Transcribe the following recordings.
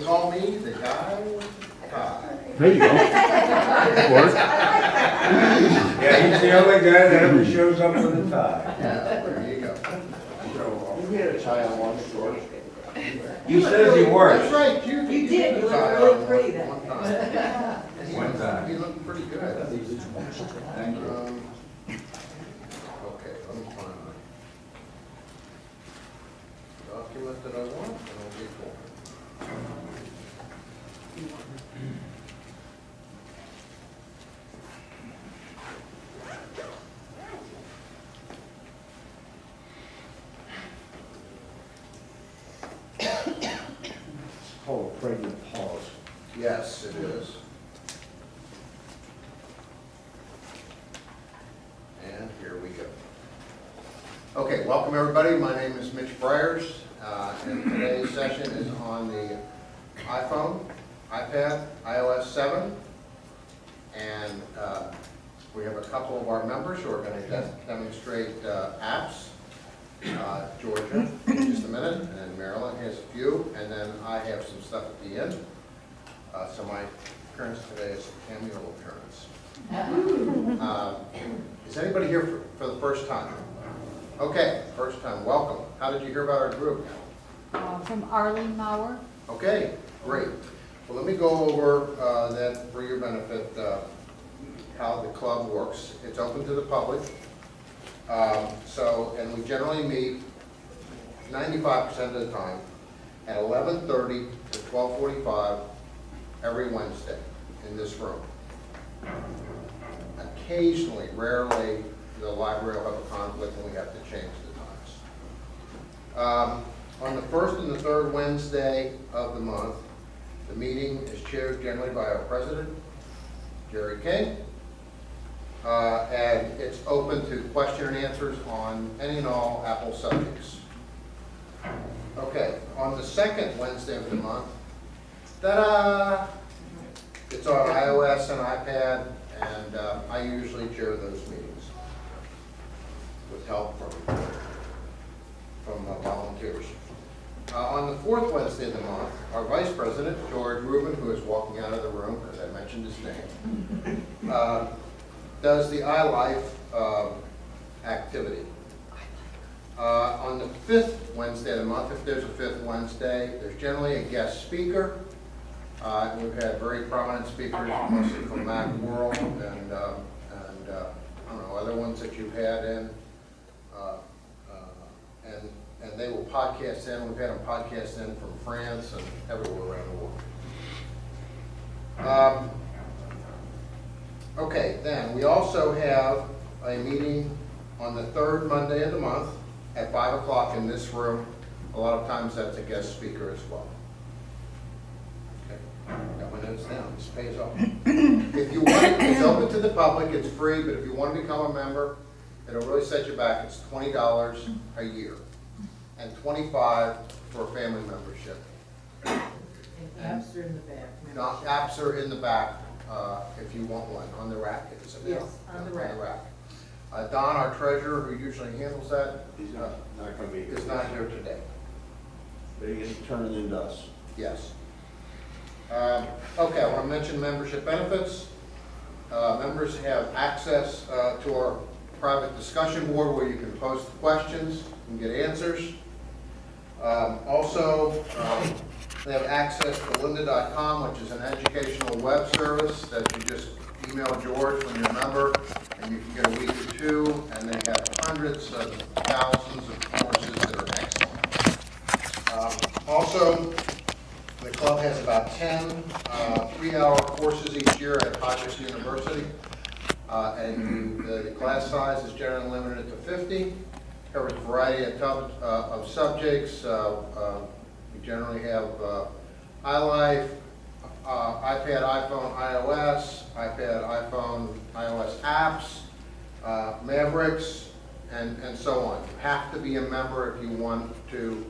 Call me the guy with the tie. There you go. Or, Yeah, he's the only guy that ever shows up with a tie. Yeah, there you go. You had a tie on one short. He says he That's works. right, you You had did, a you looked tie really on pretty that one day. time. One time. He looked pretty good. Thank you. Okay, let me find my document that I want, and I'll be full. It's called a pregnant pause. Yes, it is. And here we go. Okay, welcome everybody. My name is Mitch Bryars, and today's session is on the iPhone, iPad, iOS 7, and we have a couple of our members who are going to demonstrate apps. Georgia in just a minute, and then Marilyn has a few, and then I have some stuff at the end. So my appearance today is a cameo appearance. Is anybody here for the first time? Okay, first time, welcome. How did you hear about our group? From Arlene Mauer. Okay, great. Well, let me go over that for your benefit, how the club works. It's open to the public. And we generally meet 95% of the time at 11:30 to 12:45 every Wednesday in this room. Occasionally, rarely, the library will have a conflict and we have to change the times. On the first and the third Wednesday of the month, the meeting is chaired generally by our president, Jerry King. And it's open to question and answers on any and all Apple subjects. Okay, on the second Wednesday of the month, ta-da! It's on iOS and iPad, and I usually chair those meetings with help from volunteers. On the fourth Wednesday of the month, our Vice President, George Rubin, who is walking out of the room because I mentioned his name, does the iLife activity. On the fifth Wednesday of the month, if there's a fifth Wednesday, there's generally a guest speaker. We've had very prominent speakers, mostly from Macworld and I don't know, other ones that you've had in. And they will podcast in. We've had them podcast in from France and everywhere around the world. Okay, then we also have a meeting on the third Monday of the month at 5 o'clock in this room. A lot of times that's a guest speaker as well. Okay, got my notes down, this pays off. If you want, it's open to the public, it's free, but if you want to become a member, it'll really set you back. It's $20 a year and $25 for a family membership. And apps are in the back. Now, apps are in the back. If you want one, on the rack. Yes, on the rack. Don, our treasurer, who usually handles that, He's not going to be here. is not here today. But he can turn it into us. Yes. Okay, I want to mention membership benefits. Members have access to our private discussion board where you can post questions and get answers. Also, they have access to lynda.com, which is an educational web service that you just email George when you're a member, and you can get a week or two, and they have hundreds of thousands of courses that are excellent. Also, the club has about 10 3-hour courses each year at Hodges University, and the class size is generally limited to 50. Covers a variety of subjects. We generally have iLife, iPad, iPhone, iOS, iPad, iPhone, iOS apps, Mavericks, and so on. You have to be a member if you want to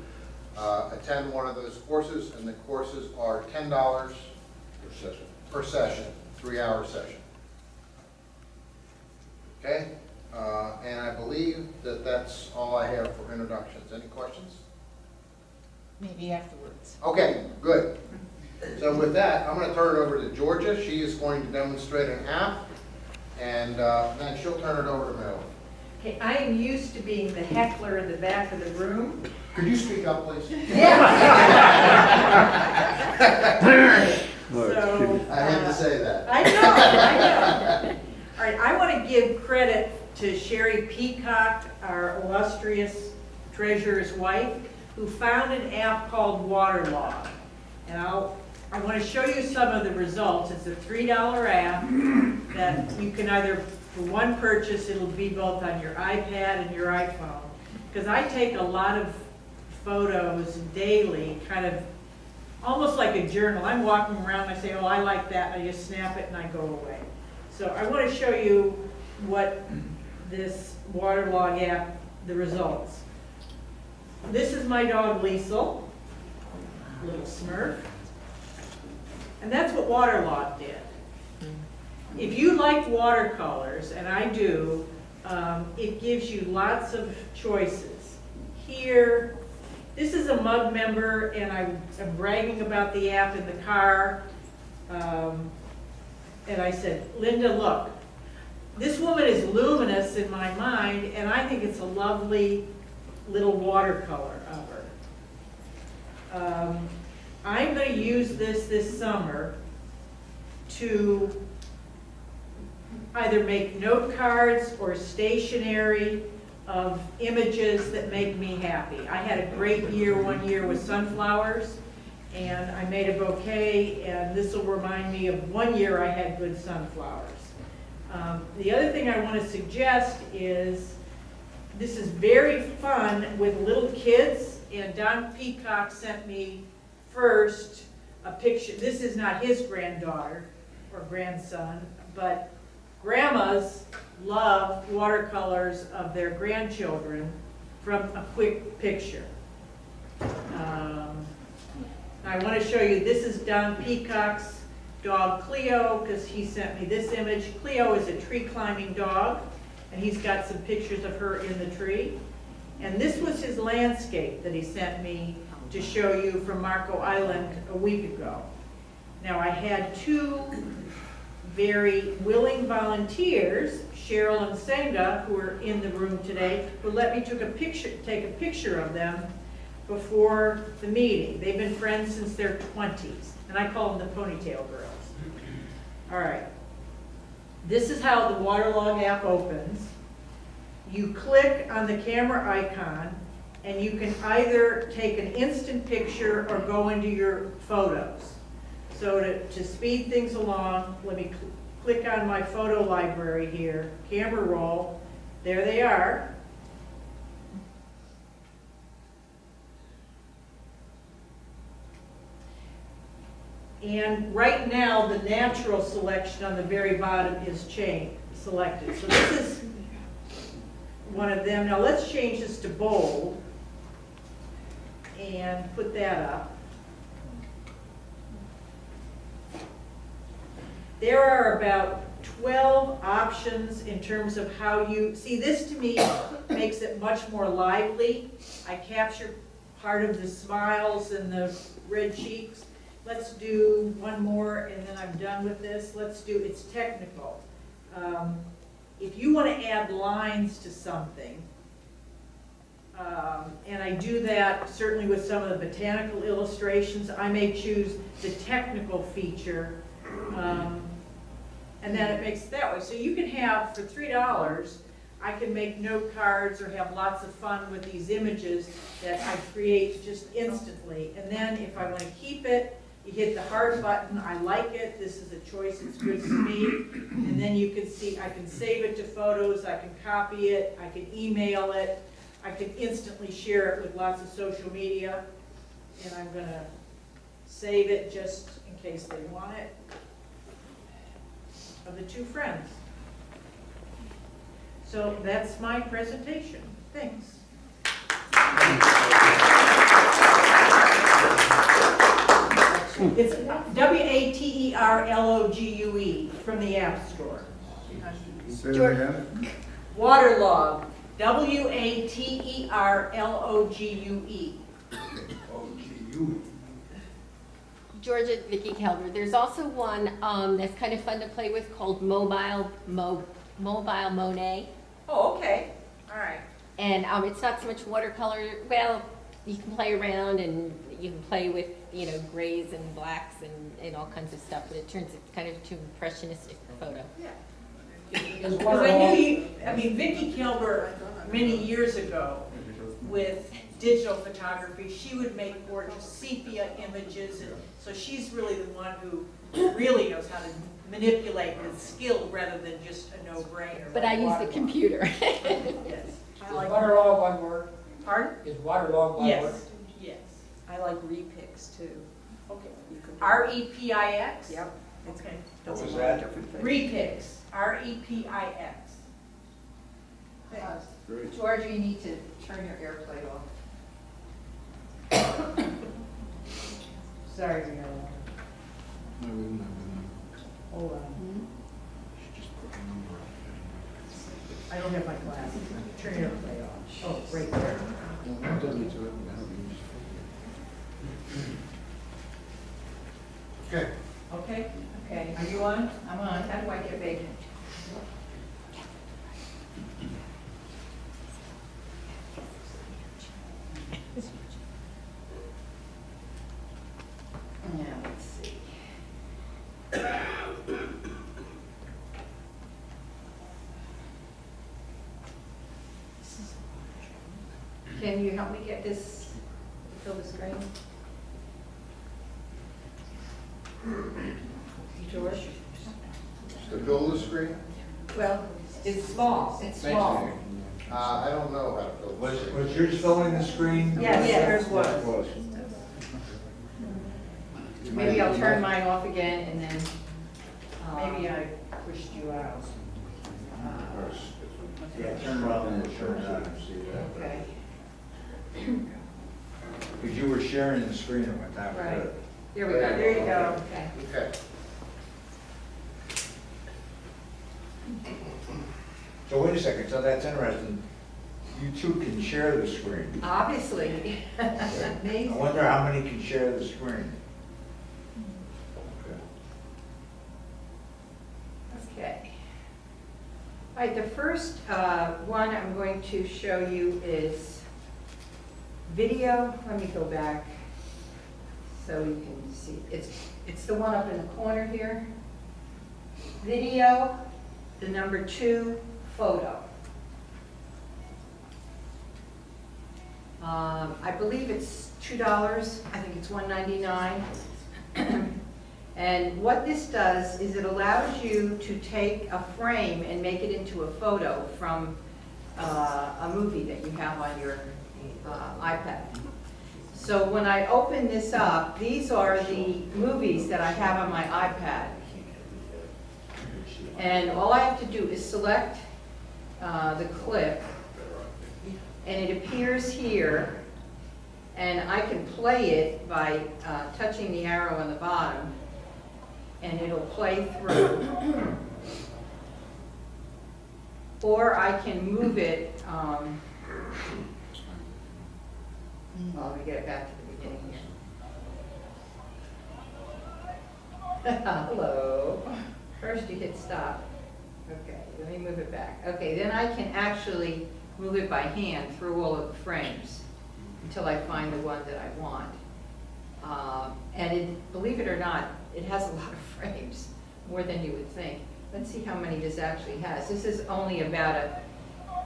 attend one of those courses, and the courses are $10 per session, 3-hour session. Okay? And I believe that that's all I have for introductions. Any questions? Maybe afterwards. Okay, good. So with that, I'm going to turn it over to Georgia. She is going to demonstrate an app, and then she'll turn it over to Marilyn. Okay, I am used to being the heckler in the back of the room. Could you speak up, please? So, I had to say that. I know. All right, I want to give credit to Sherry Peacock, our illustrious treasurer's wife, who found an app called Waterlog. And I want to show you some of the results. It's a $3 app that you can either, for one purchase, it'll be both on your iPad and your iPhone. Because I take a lot of photos daily, kind of almost like a journal. I'm walking around, I say, oh, I like that, I just snap it and I go away. So I want to show you what this Waterlog app, the results. This is my dog Liesel, little Smurf. And that's what Waterlog did. If you like watercolors, and I do, it gives you lots of choices. Here, this is a MUG member, and I'm bragging about the app in the car. And I said, Linda, look, this woman is luminous in my mind, and I think it's a lovely little watercolor of her. I'm going to use this summer to either make note cards or stationery of images that make me happy. I had a great year one year with sunflowers, and I made a bouquet, and this will remind me of one year I had good sunflowers. The other thing I want to suggest is this is very fun with little kids, and Don Peacock sent me first a picture. This is not his granddaughter or grandson, but grandmas love watercolors of their grandchildren from a quick picture. I want to show you, this is Don Peacock's dog Cleo, because he sent me this image. Cleo is a tree climbing dog, and he's got some pictures of her in the tree. And this was his landscape that he sent me to show you from Marco Island a week ago. Now I had two very willing volunteers, Cheryl and Senga, who are in the room today, who let me take a picture of them before the meeting. They've been friends since their 20s, and I call them the Ponytail Girls. All right, this is how the Waterlog app opens. You click on the camera icon, and you can either take an instant picture or go into your photos. So to speed things along, let me click on my photo library here, camera roll, there they are. And right now, the natural selection on the very bottom is selected. So this is one of them. Now let's change this to bold and put that up. There are about 12 options in terms of how you, see, this to me makes it much more lively. I capture part of the smiles and the red cheeks. Let's do one more and then I'm done with this. Let's do, it's technical. If you want to add lines to something, and I do that certainly with some of the botanical illustrations, I may choose the technical feature, and then it makes it that way. So you can have, for $3, I can make note cards or have lots of fun with these images that I create just instantly. And then if I want to keep it, you hit the heart button, I like it, this is a choice, it's good for me. And then you can see, I can save it to photos, I can copy it, I can email it, I can instantly share it with lots of social media. And I'm going to save it just in case they want it. Of the two friends. So that's my presentation. Thanks. It's WATERLOGUE from the App Store. Say that again? Waterlog. WATERLOGUE. Oh, gee, you. Georgia, Vicki Kelber. There's also one that's kind of fun to play with called Mobile Monet. Oh, okay, all right. And it's not so much watercolor. Well, you can play around and you can play with, grays and blacks and all kinds of stuff, but it turns it kind of to impressionistic photo. Yeah. Is Because water I all- knew Vicki Kilber, many years ago, with digital photography, she would make gorgeous sepia images, and so she's really the one who really knows how to manipulate with skill rather than just a no-brainer. But I use the computer. Yes. Is waterlog one word? Pardon? Is waterlog one word? Yes, yes. I like repics too. Okay. You can do- R-E-P-I-X? Yep. It's Okay. does a was lot that? of different things. Repix, R-E-P-I-X. George, you need to turn your airplane off. Sorry, Marilyn. Hold on. I don't have my glasses. Turn your airplane off. Oh, right there. Okay. Okay, Okay, are you on? I'm on. How do I get vacant? Now, let's see. Can you help me get this, fill the screen? George? To fill the screen? Well, It's small. it's small. I don't know how to fill the Was screen. yours filling the screen? Yes, yours was. It was. Maybe I'll turn mine off again and then. Maybe I pushed you out. Yeah, turn it off and we'll show it. Okay, Because you were sharing the screen at one time. right. Here we go. There you go. Okay. Okay. So wait a second, so that's interesting. You two can share the screen. Obviously. I Amazing. wonder how many can share the screen. Okay. All right, the first one I'm going to show you is video. Let me go back so you can see. It's the one up in the corner here. Video, the number 2, photo. I believe it's $2. I think it's $1.99. And what this does is it allows you to take a frame and make it into a photo from a movie that you have on your iPad. So when I open this up, these are the movies that I have on my iPad. And all I have to do is select the clip, and it appears here, and I can play it by touching the arrow on the bottom, and it'll play through. Or I can move it, well, let me get it back to the beginning here. Hello. First you hit stop. Okay, let me move it back. Okay, then I can actually move it by hand through all of the frames until I find the one that I want. And believe it or not, it has a lot of frames, more than you would think. Let's see how many this actually has. This is only about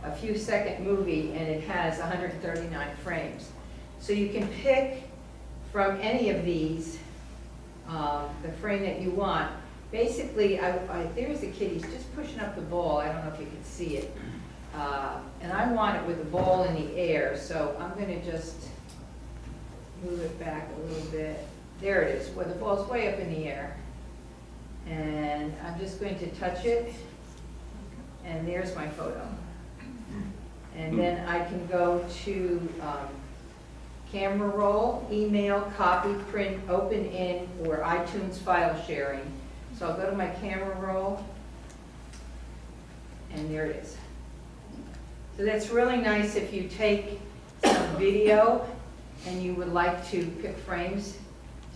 a few second movie, and it has 139 frames. So you can pick from any of these the frame that you want. Basically, there's a kid, he's just pushing up the ball. I don't know if you can see it. And I want it with the ball in the air, so I'm going to just move it back a little bit. There it is, where the ball's way up in the air. And I'm just going to touch it, and there's my photo. And then I can go to camera roll, email, copy, print, open in, or iTunes file sharing. So I'll go to my camera roll, and there it is. So that's really nice if you take some video and you would like to pick frames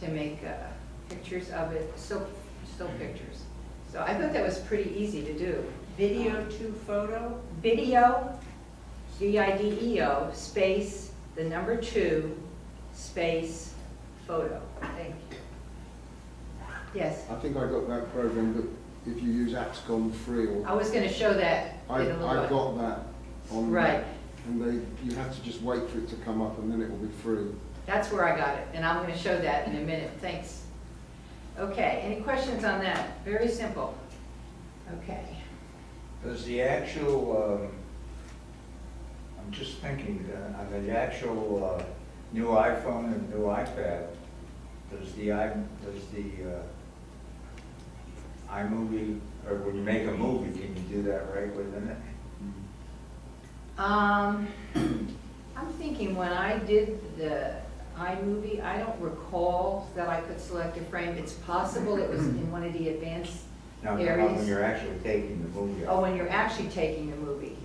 to make pictures of it, still pictures. So I thought that was pretty easy to do. Video to photo? Video, video, space, the number 2, space, photo. Thank you. Yes, I think I got that program that if you use apps gone free or, I was gonna show that in a little I while. got that on. Right, And you have to just wait for it to come up and then it will be free. that's where I got it, and I'm gonna show that in a minute, thanks. Okay, any questions on that? Very simple. Okay. Does the actual, I'm just thinking, on the actual new iPhone and new iPad, does the iMovie, or when you make a movie, can you do that right within it? I'm thinking when I did the iMovie, I don't recall that I could select a frame. It's possible it was in one of the advanced No, areas. when you're actually taking the movie. Oh, when you're actually taking the movie.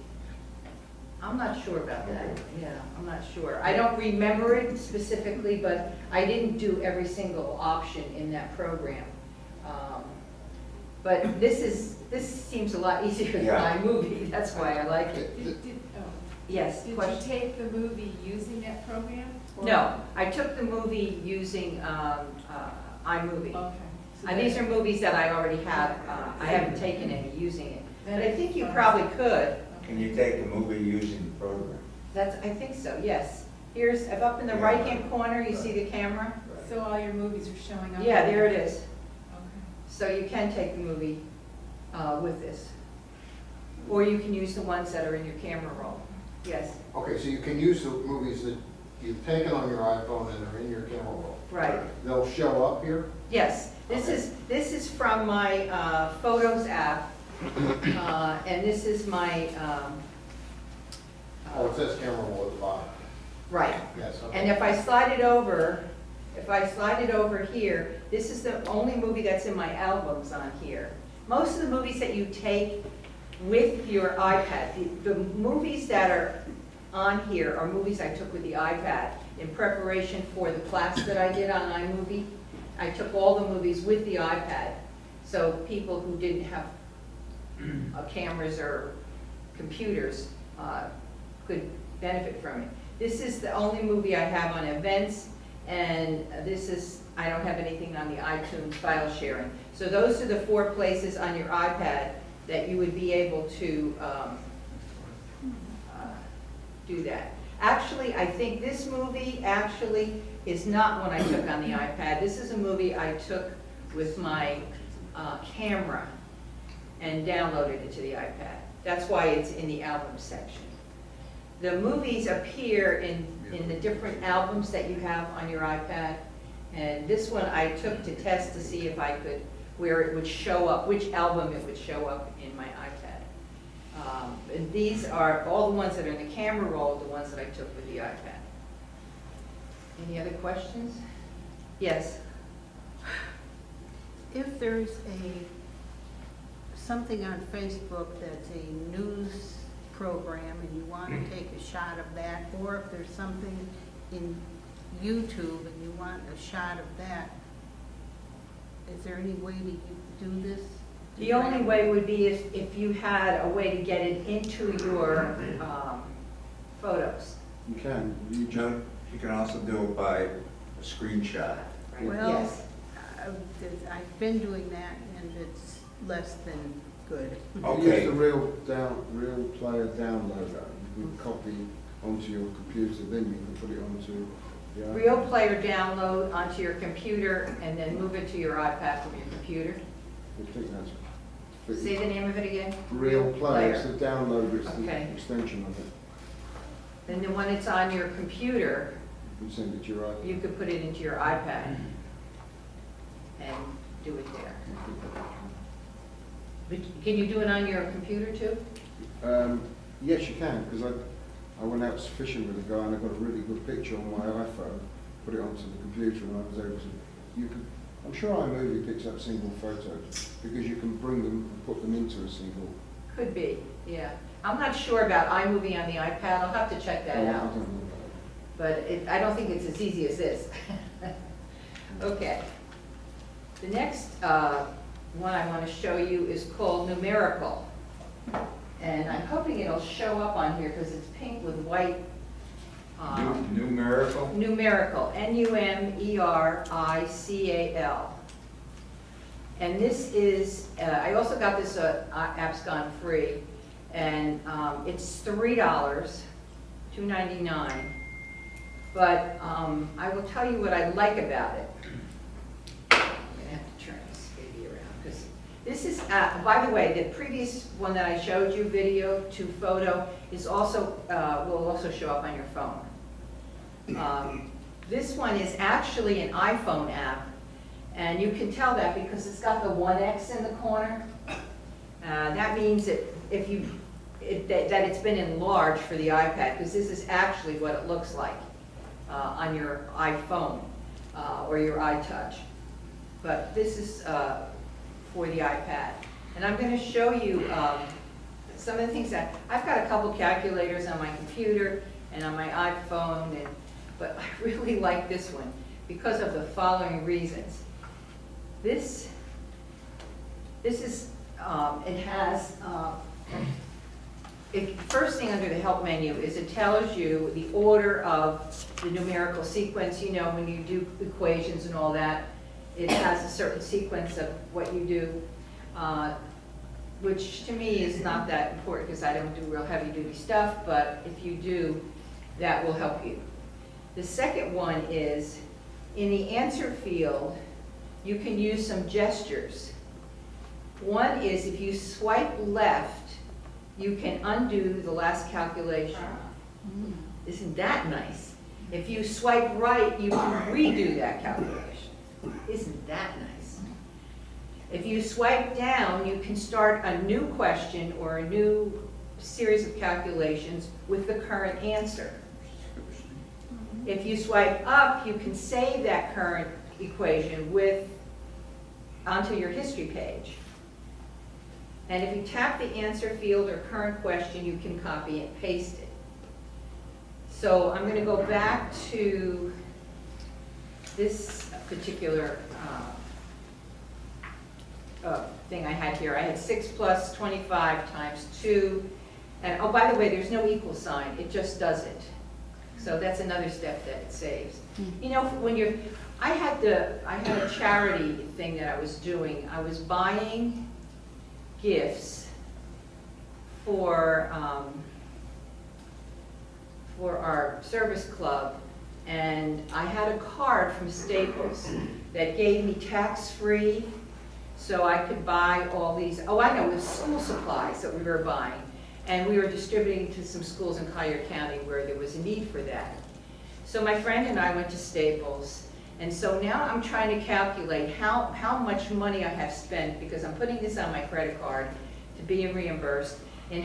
I'm not sure about that, yeah, I'm not sure. I don't remember it specifically, but I didn't do every single option in that program. But this seems a lot easier than Yeah. iMovie, that's why I like it. Yes, Did you question? take the movie using that program? or- No, I took the movie using iMovie. Okay. So These that- are movies that I already have, I haven't taken any using it. But I think you Fine. probably could. Can you take the movie using the program? I think so, yes. Here's, up in the right-hand corner, you see the camera? So all your movies are showing up? Yeah, there it is. Okay. So you can take the movie with this. Or you can use the ones that are in your camera roll. Yes, Okay, so you can use the movies that you've taken on your iPhone and are in your camera roll. right. They'll show up here? Yes, this is from my Photos app, and this is my, Oh, it says camera roll at the bottom. right. Yes, okay. And if I slide it over, here, this is the only movie that's in my albums on here. Most of the movies that you take with your iPad, the movies that are on here are movies I took with the iPad in preparation for the class that I did on iMovie. I took all the movies with the iPad, so people who didn't have cameras or computers could benefit from it. This is the only movie I have on events, and I don't have anything on the iTunes file sharing. So those are the 4 places on your iPad that you would be able to do that. Actually, I think this movie actually is not one I took on the iPad. This is a movie I took with my camera and downloaded it to the iPad. That's why it's in the album section. The movies appear in the different albums that you have on your iPad. And this one I took to test to see if I could, where it would show up, which album it would show up in my iPad. And these are, all the ones that are in the camera roll, the ones that I took with the iPad. Any other questions? Yes? If there's something on Facebook that's a news program and you want to take a shot of that, or if there's something in YouTube and you want a shot of that, is there any way to do this? The only way would be if you had a way to get it into your photos. You can, you just, Joe, you can also do it by a screenshot. Right? Well, Yes. I've been doing that and it's less than good. if you Okay. use the real player downloader, you can copy onto your computer, then you can put it onto the iPad. Real Player download onto your computer and then move it to your iPad from your computer. I think that's. Say the name of it again? Real player, it's the downloader, it's the Okay. extension of it. And then when it's on your computer, You can send it to your iPad. you could put it into your iPad and do it there. But can you do it on your computer too? Yes, you can, because I went out fishing with a guy and I got a really good picture on my iPhone, put it onto the computer and I was able to, I'm sure iMovie picks up single photos because you can bring them and put them into a single. Could be, yeah. I'm not sure about iMovie on the iPad, I'll have to check that I out. don't know. But I don't think it's as easy as this. Okay. The next one I want to show you is called Numerical. And I'm hoping it'll show up on here because it's pink with white. Numerical? Numerical, Numerical. And this is, I also got this app's gone free, and it's $3, $2.99. But I will tell you what I like about it. I'm gonna have to turn this baby around because this is, by the way, the previous one that I showed you, video to photo, is also will also show up on your phone. This one is actually an iPhone app, and you can tell that because it's got the 1X in the corner. That means that that it's been enlarged for the iPad, because this is actually what it looks like on your iPhone or your iTouch. But this is for the iPad. And I'm going to show you some of the things that, I've got a couple calculators on my computer and on my iPhone, but I really like this one because of the following reasons. This is, it has, first thing under the help menu is it tells you the order of the numerical sequence. You know, when you do equations and all that, it has a certain sequence of what you do, which to me is not that important because I don't do real heavy duty stuff, but if you do, that will help you. The second one is, in the answer field, you can use some gestures. One is if you swipe left, you can undo the last calculation. Isn't that nice? If you swipe right, you can redo that calculation. Isn't that nice? If you swipe down, you can start a new question or a new series of calculations with the current answer. If you swipe up, you can save that current equation onto your history page. And if you tap the answer field or current question, you can copy and paste it. So I'm going to go back to this particular thing I had here. I had 6 plus 25 times 2. And oh, by the way, there's no equal sign. It just does it. So that's another step that it saves. You know, when I had a charity thing that I was doing. I was buying gifts for our service club, and I had a card from Staples that gave me tax-free, so I could buy all these. Oh, I know, it was school supplies that we were buying. And we were distributing to some schools in Collier County where there was a need for that. So my friend and I went to Staples, and so now I'm trying to calculate how much money I have spent, because I'm putting this on my credit card to be reimbursed, and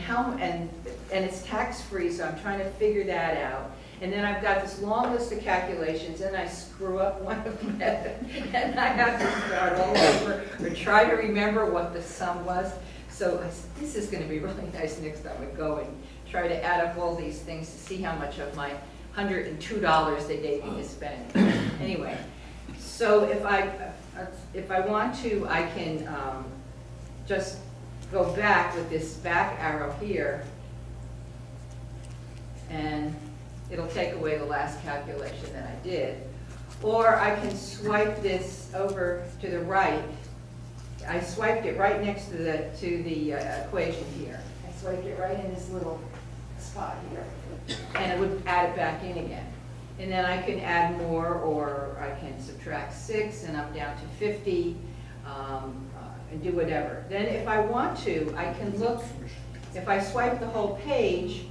it's tax-free, so I'm trying to figure that out. And then I've got this long list of calculations, and I screw up one of them, and I have to start all over or try to remember what the sum was. So I said, this is going to be really nice next time I go and try to add up all these things to see how much of my $102 they gave me to spend. Anyway, so if I want to, I can just go back with this back arrow here, and it'll take away the last calculation that I did. Or I can swipe this over to the right. I swiped it right next to the equation here. I swiped it right in this little spot here, and it would add it back in again. And then I can add more, or I can subtract 6, and I'm down to 50, and do whatever. Then if I want to, I can look, if I swipe the whole page,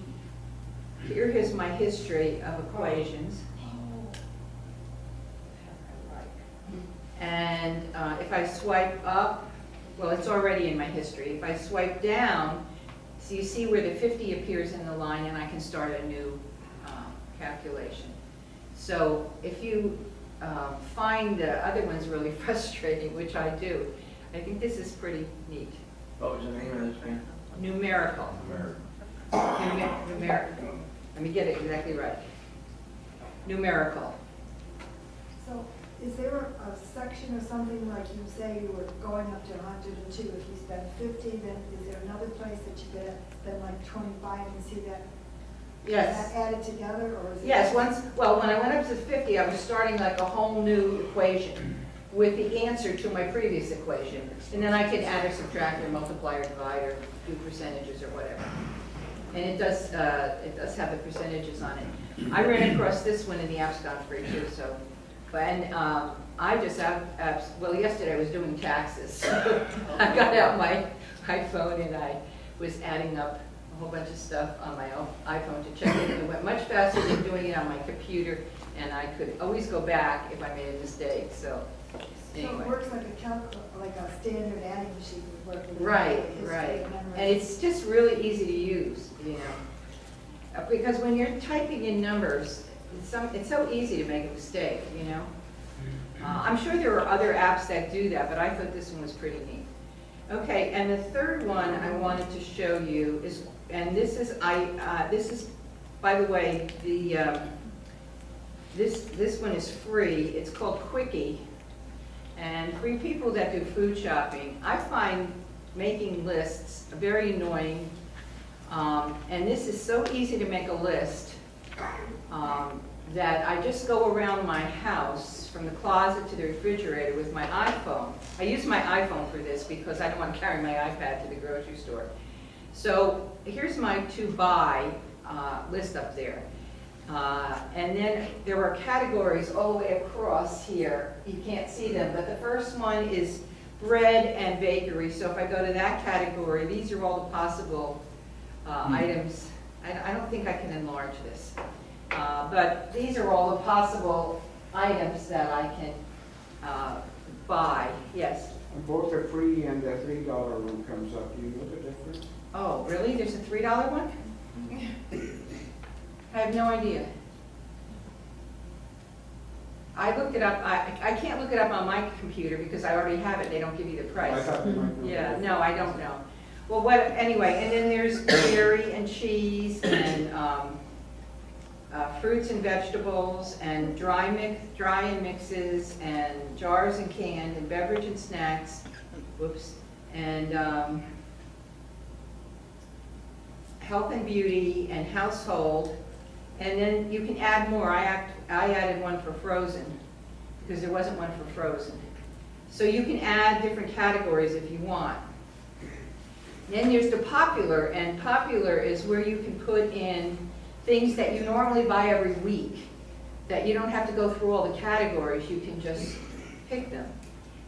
here's my history of equations. And if I swipe up, well, it's already in my history. If I swipe down, so you see where the 50 appears in the line, and I can start a new calculation. So if you find the other ones really frustrating, which I do, I think this is pretty neat. What was the name of this thing? Numerical. Numerical. Let me get it exactly right. Numerical. So Is there a section or something, like you say you were going up to 102, if you spend 50, then is there another place that you get, spend like 25 and see that? Yes. Is that added together, or is it? Yes, well, when I went up to 50, I was starting like a whole new equation with the answer to my previous equation. And then I could add or subtract or multiply or divide or do percentages or whatever. And it does have the percentages on it. I ran across this one in the Apps Gone Free too, so. And I just, well, yesterday I was doing taxes. So I got out my iPhone and I was adding up a whole bunch of stuff on my own iPhone to check it. It went much faster than doing it on my computer, and I could always go back if I made a mistake, so So anyway. it works like like a standard adding machine would work with. Right, history right. and memory. And it's just really easy to use, you know. Because when you're typing in numbers, it's so easy to make a mistake, you know. I'm sure there are other apps that do that, but I thought this one was pretty neat. Okay, and the third one I wanted to show you is, and this is, by the way, this one is free. It's called Quickie. And for you people that do food shopping, I find making lists very annoying. And this is so easy to make a list that I just go around my house from the closet to the refrigerator with my iPhone. I use my iPhone for this because I don't want to carry my iPad to the grocery store. So here's my to buy list up there. And then there are categories all the way across here. You can't see them, but the first one is bread and bakery. So if I go to that category, these are all the possible items. I don't think I can enlarge this. But these are all the possible items that I can buy. Yes? And both the free and the $3 one comes up. Do you know the difference? Oh, really? There's a $3 one? I have no idea. I looked it up. I can't look it up on my computer because I already have it. They don't give you the price. I thought you might know. Yeah, no, I don't know. Well, anyway, and then there's dairy and cheese and fruits and vegetables and dry and mixes and jars and canned and beverage and snacks. Whoops. And health and beauty and household. And then you can add more. I added one for frozen because there wasn't one for frozen. So you can add different categories if you want. Then there's the popular, and popular is where you can put in things that you normally buy every week, that you don't have to go through all the categories, you can just pick them.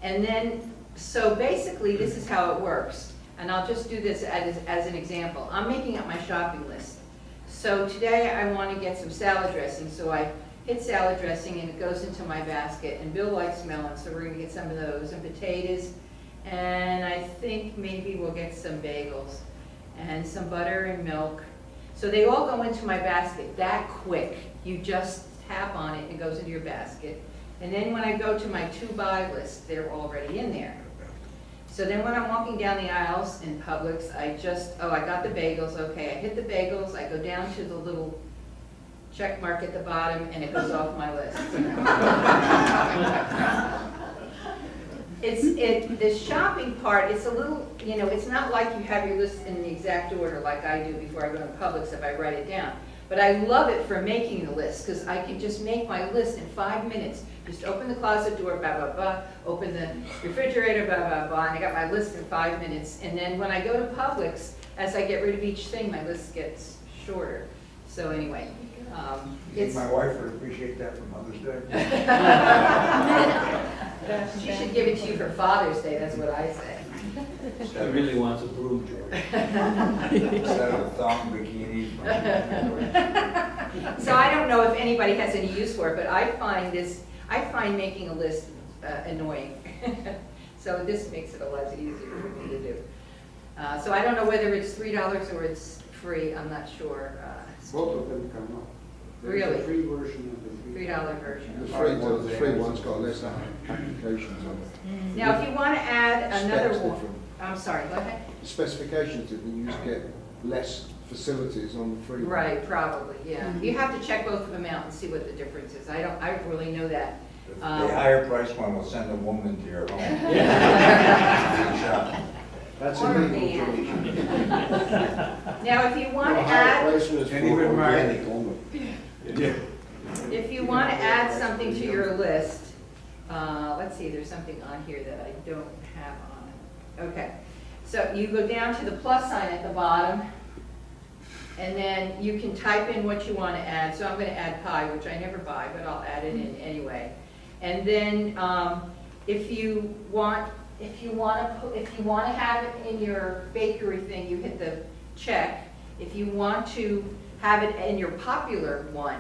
And then, so basically this is how it works. And I'll just do this as an example. I'm making up my shopping list. So today I want to get some salad dressing, so I hit salad dressing and it goes into my basket. And Bill likes melons, so we're going to get some of those, and potatoes, and I think maybe we'll get some bagels, and some butter and milk. So they all go into my basket that quick. You just tap on it and it goes into your basket. And then when I go to my to buy list, they're already in there. So then when I'm walking down the aisles in Publix, I got the bagels, okay, I hit the bagels, I go down to the little check mark at the bottom, and it goes off my list. The shopping part, it's a little, it's not like you have your list in the exact order like I do before I go to Publix if I write it down. But I love it for making the list, because I can just make my list in 5 minutes. Just open the closet door, blah, blah, blah, open the refrigerator, blah, blah, blah, and I got my list in 5 minutes. And then when I go to Publix, as I get rid of each thing, my list gets shorter. So anyway, My wife would appreciate that for Mother's Day. She should give it to you for Father's Day, that's what I say. He really wants a broom, George. Instead of a thong bikini. So I don't know if anybody has any use for it, but I find making a list annoying. So this makes it a lot easier for me to do. So I don't know whether it's $3 or it's free, I'm not sure. Both of them come up. There's Really? a free version of the $3 version. The free one's got less applications on it. Now, if you want to add another Specs one, different. I'm sorry, go ahead. The specifications different, you just get less facilities on the free one. Right, probably, yeah. You have to check both of them out and see what the difference is. I don't really know that. The higher price one will send a woman to your home. Shop. That's Or illegal, man. George. Now, if you want to The higher add, placement is for And even mine. organic only. if you want to add something to your list, let's see, there's something on here that I don't have on it. Okay, so you go down to the plus sign at the bottom, and then you can type in what you want to add. So I'm going to add pie, which I never buy, but I'll add it in anyway. And then if you want to have it in your bakery thing, you hit the check. If you want to have it in your popular one,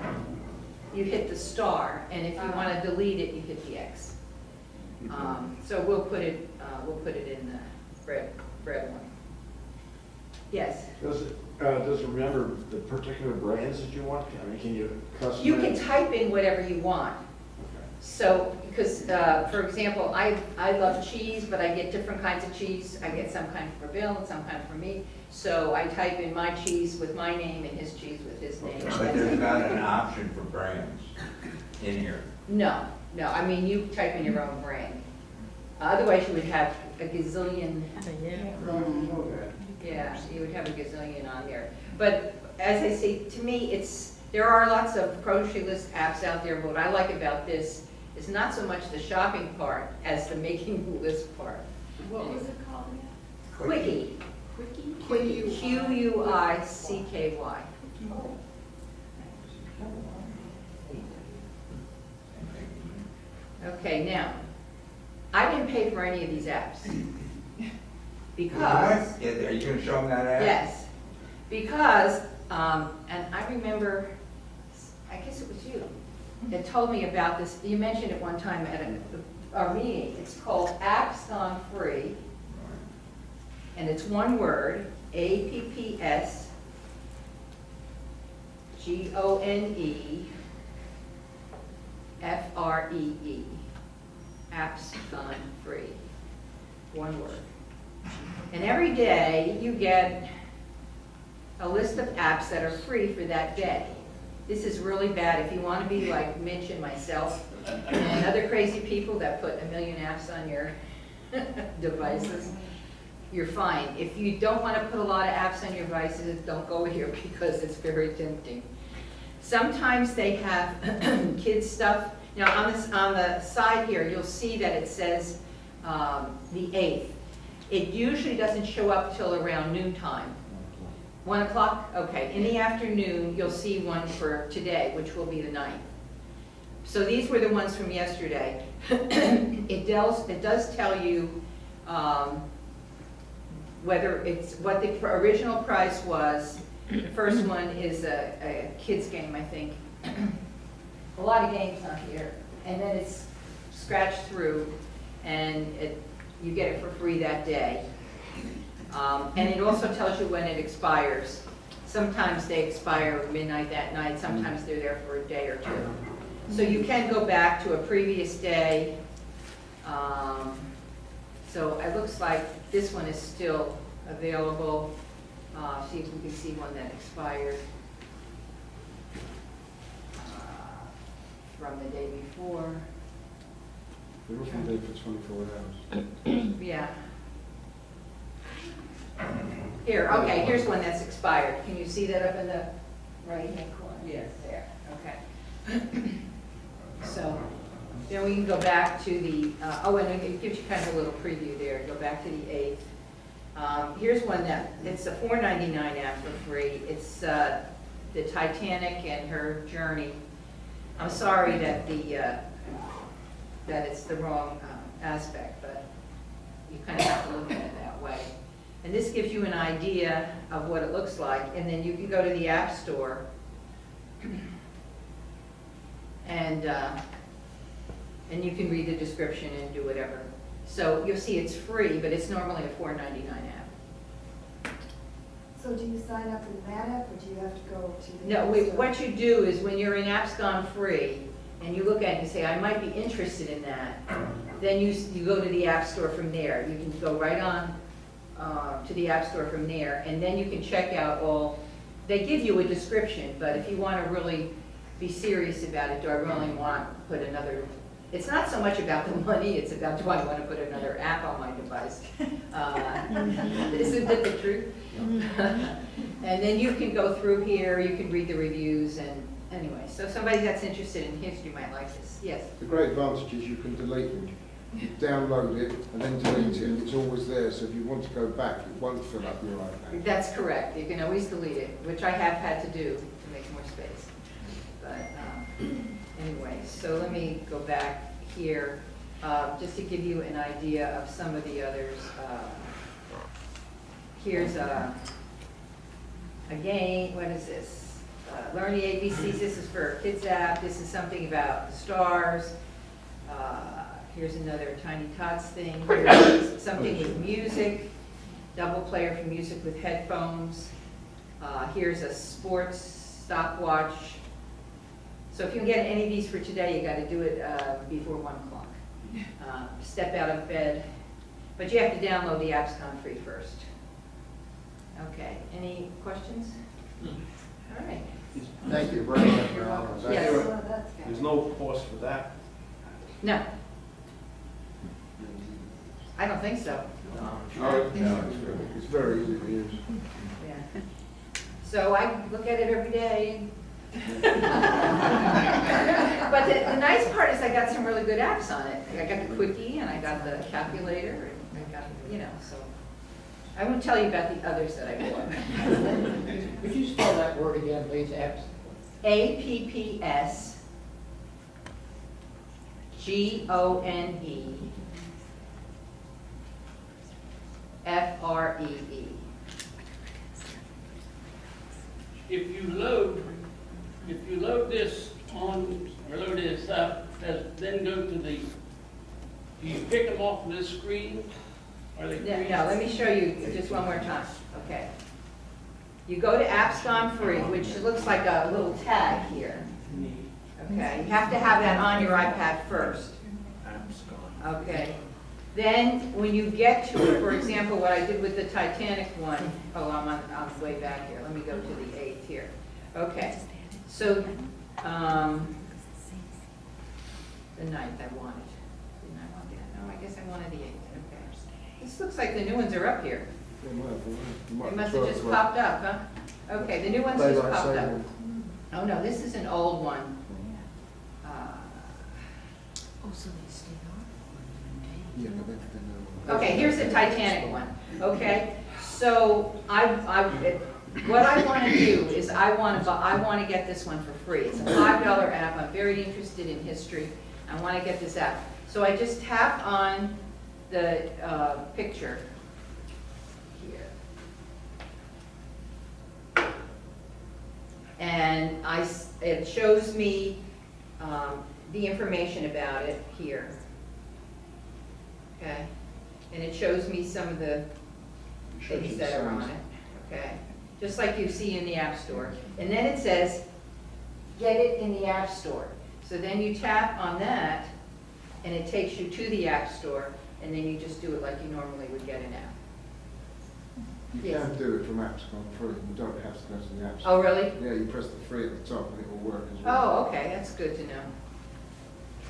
you hit the star, and if you want to delete it, you hit the X. So we'll put it in the bread one. Yes. Does it remember the particular brands that you want? I mean, can you customize? You can type in whatever you want. So, because, for example, I love cheese, but I get different kinds of cheese. I get some kind for Bill and some kind for me. So I type in my cheese with my name and his cheese with his name. But there's not an option for brands in here. No, I mean, you type in your own brand. Otherwise, you would have a gazillion, yeah, you would have a gazillion on there. But as I say, to me, there are lots of grocery list apps out there, but what I like about this is not so much the shopping part as the making the list part. What was it called again? Quickie, Quickie? Q-U-I-C-K-Y. Okay, now, I didn't pay for any of these apps. Because, Yeah, are you gonna show them that ad? yes, because, and I remember, I guess it was you, that told me about this. You mentioned it one time at our meeting. It's called Apps Gone Free, and it's one word, APPSGONEFREE. Apps Gone Free, one word. And every day you get a list of apps that are free for that day. This is really bad if you want to be like Mitch and myself and other crazy people that put 1 million apps on your devices. You're fine. If you don't want to put a lot of apps on your devices, don't go here because it's very tempting. Sometimes they have kids stuff. Now on the side here, you'll see that it says the 8th. It usually doesn't show up till around noontime. 1 o'clock? Okay. In the afternoon, you'll see one for today, which will be the 9th. So these were the ones from yesterday. It does tell you whether it's what the original price was. The first one is a kid's game, I think. A lot of games on here. And then it's scratched through, and you get it for free that day. And it also tells you when it expires. Sometimes they expire midnight that night, sometimes they're there for a day or two. So you can go back to a previous day. So it looks like this one is still available. See if we can see one that expired from the day before. They're often there for 24 hours. Yeah. Here, okay, here's one that's expired. Can you see that up in the right-hand corner? Yes. There, okay. So, then we can go back to the, and it gives you kind of a little preview there. Go back to the 8th. Here's one it's a $4.99 app for free. It's the Titanic and her journey. I'm sorry that that it's the wrong aspect, but you kind of have to look at it that way. And this gives you an idea of what it looks like, and then you can go to the App Store and you can read the description and do whatever. So you'll see it's free, but it's normally a $4.99 app. So do you sign up in that app, or do you have to go to the? No, App Store? what you do is when you're in Apps Gone Free, and you look at it and you say, I might be interested in that, then you go to the App Store from there. You can go right on to the App Store from there, and then you can check out they give you a description, but if you want to really be serious about it, do I really want to put another It's not so much about the money, it's about, do I want to put another app on my device? Isn't that the truth? And then you can go through here, you can read the reviews, and anyway, so somebody that's interested in history might like this. Yes? The great advantage is you can delete them. You download it and then delete it. It's always there, so if you want to go back, it won't fill up your iPad. That's correct. You can always delete it, which I have had to do to make more space. But anyway, so let me go back here, just to give you an idea of some of the others. Here's again, what is this? Learn the ABCs. This is for a kids app. This is something about the stars. Here's another Tiny Tots thing. Here's something with music, double player for music with headphones. Here's a sports stopwatch. So if you can get any of these for today, you got to do it before 1 o'clock. Step out of bed, but you have to download the apps on free first. Okay, any questions? All right. Thank you very much, Your Honor. Yes. Well, that's good. There's no cost for that? No. I don't think so. No, It's very easy to use. Yeah. So I look at it every day. But the nice part is I got some really good apps on it. I got the Quickie and I got the calculator and I got, you know, so. I won't tell you about the others that I bought. Could you spell that word again, please, apps? APPS GONE If you load this on, or load this up, then go to the, do you pick them off this screen? Are they? No, let me show you just one more time, okay. You go to Apps Gone Free, which looks like a little tag here. Okay, you have to have that on your iPad first. Okay. Then, when you get to it, for example, what I did with the Titanic one, oh, I'm on the way back here. Let me go to the 8th here. Okay, so, the 9th I wanted. Didn't I want that? No, I guess I wanted the 8th. Okay. This looks like the new ones are up here. It must have just popped up, huh? Okay, the new ones just popped up. Oh, no, this is an old one. Yeah, but then, Okay, here's the Titanic one, okay? So what I want to do is I want to get this one for free. It's a $5 app. I'm very interested in history. I want to get this app. So I just tap on the picture here. And it shows me the information about it here. Okay, and it shows me some of the things that are on it, okay? Just like you see in the App Store. And then it says, get it in the App Store. So then you tap on that, and it takes you to the App Store, and then you just do it like you normally would get an app. you Yes. can do it from Apps Gone Free. You don't have to go to the App Store. Oh, really? Yeah, you press the free at the top and it will work as well. Oh, okay, that's good to know.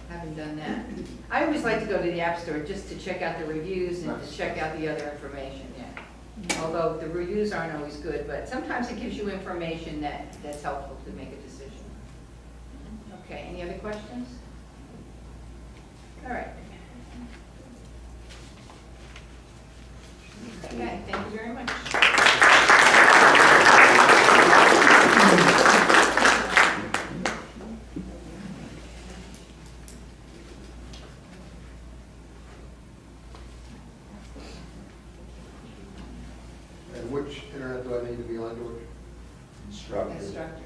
Haven't done that. I always like to go to the App Store just to check out the reviews and to check out the other information, yeah. Although the reviews aren't always good, but sometimes it gives you information that's helpful to make a decision. Okay, any other questions? All right. Okay, thank you very much. And which internet do I need to be on, George? Instructor. Instructor.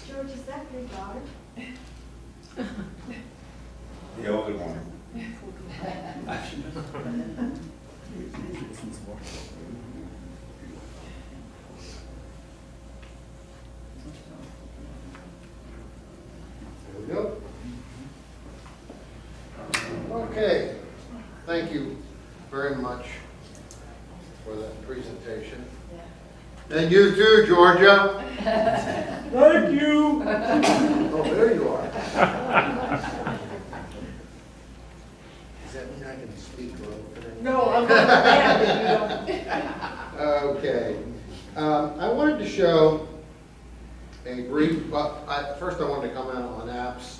George, is that your daughter? The older one. There we go. Okay, thank you. And you too, Georgia. Thank you. Oh, there you are. Does that mean I can speak over? No, I'm not mad if you don't. Okay. I wanted to show a brief, first I wanted to comment on apps.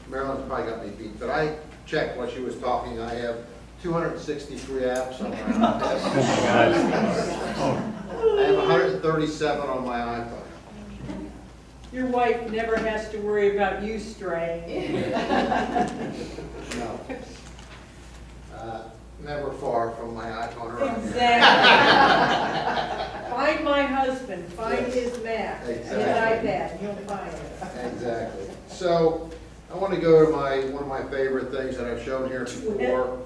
Marilyn's probably got me beat, but I checked while she was talking. I have 263 apps on my iPad. I have 137 on my iPhone. Your wife never has to worry about you straying. No. Never far from my iPhone or iPad. Exactly. Find my husband, find his Mac, and his Exactly. iPad, and you'll find it. Exactly. So I want to go to one of my favorite things that I've shown here before.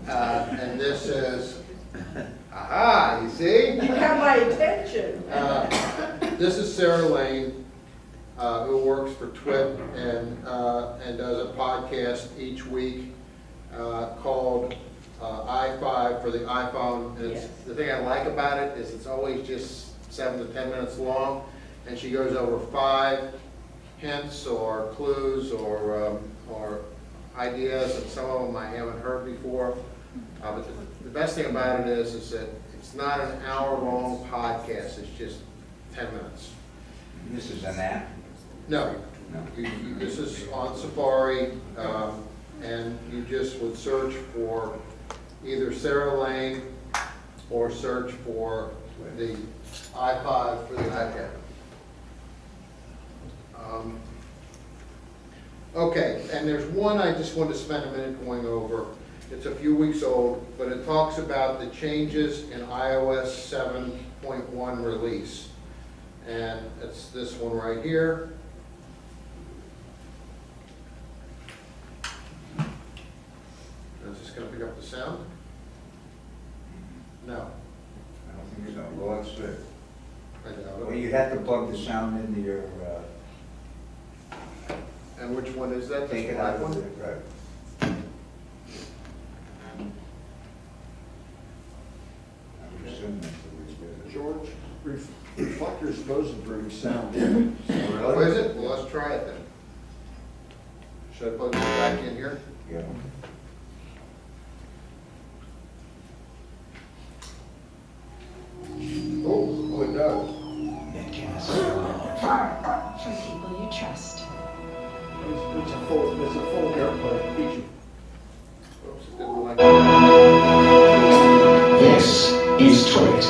And this is, aha, you see? You got my attention. This is Sarah Lane, who works for TWIP and does a podcast each week called i5 for the iPhone. And Yes. the thing I like about it is it's always just 7 to 10 minutes long, and she goes over 5 hints or clues or ideas, and some of them I haven't heard before. But the best thing about it is that it's not an hour-long podcast. It's just 10 minutes. This is an app? No, No. this is on Safari, and you just would search for either Sarah Lane or search for the i5 for the iPad. Okay, and there's one I just wanted to spend a minute going over. It's a few weeks old, but it talks about the changes in iOS 7.1 release. And it's this one right here. Is this going to pick up the sound? No. I don't think so. Well, let's see. I doubt Well, it. you have to plug the sound into your, And which one is that? take This it out black of one? the, right. I would assume that's the way it is. George, reflector's supposed to bring sound in. Oh, is it? Well, let's try it then. Should I plug this back in here? Yeah. Oh, it does. For people you trust. It's a full airplane feature. Oops, it didn't like This is Twit.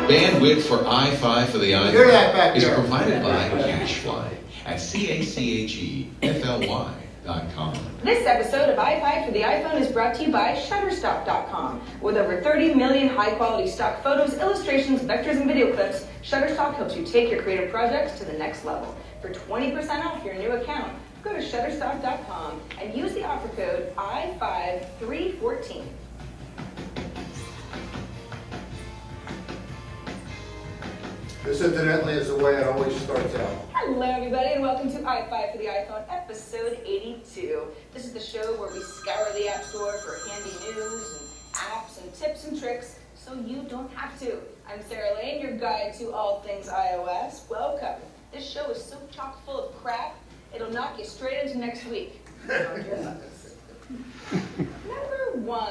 Bandwidth for i5 for the Hear that back iPhone is there. provided by Cashfly at CACHEFLY.com. This episode of i5 for the iPhone is brought to you by Shutterstock.com. With over 30 million high-quality stock photos, illustrations, vectors, and video clips, Shutterstock helps you take your creative projects to the next level. For 20% off your new account, go to Shutterstock.com and use the offer code i5314. This incidentally is the way it always starts out. Hello everybody and welcome to i5 for the iPhone episode 82. This is the show where we scour the App Store for handy news and apps and tips and tricks so you don't have to. I'm Sarah Lane, your guide to all things iOS. Welcome. This show is so chock full of crap, it'll knock you straight into next week. Number 1.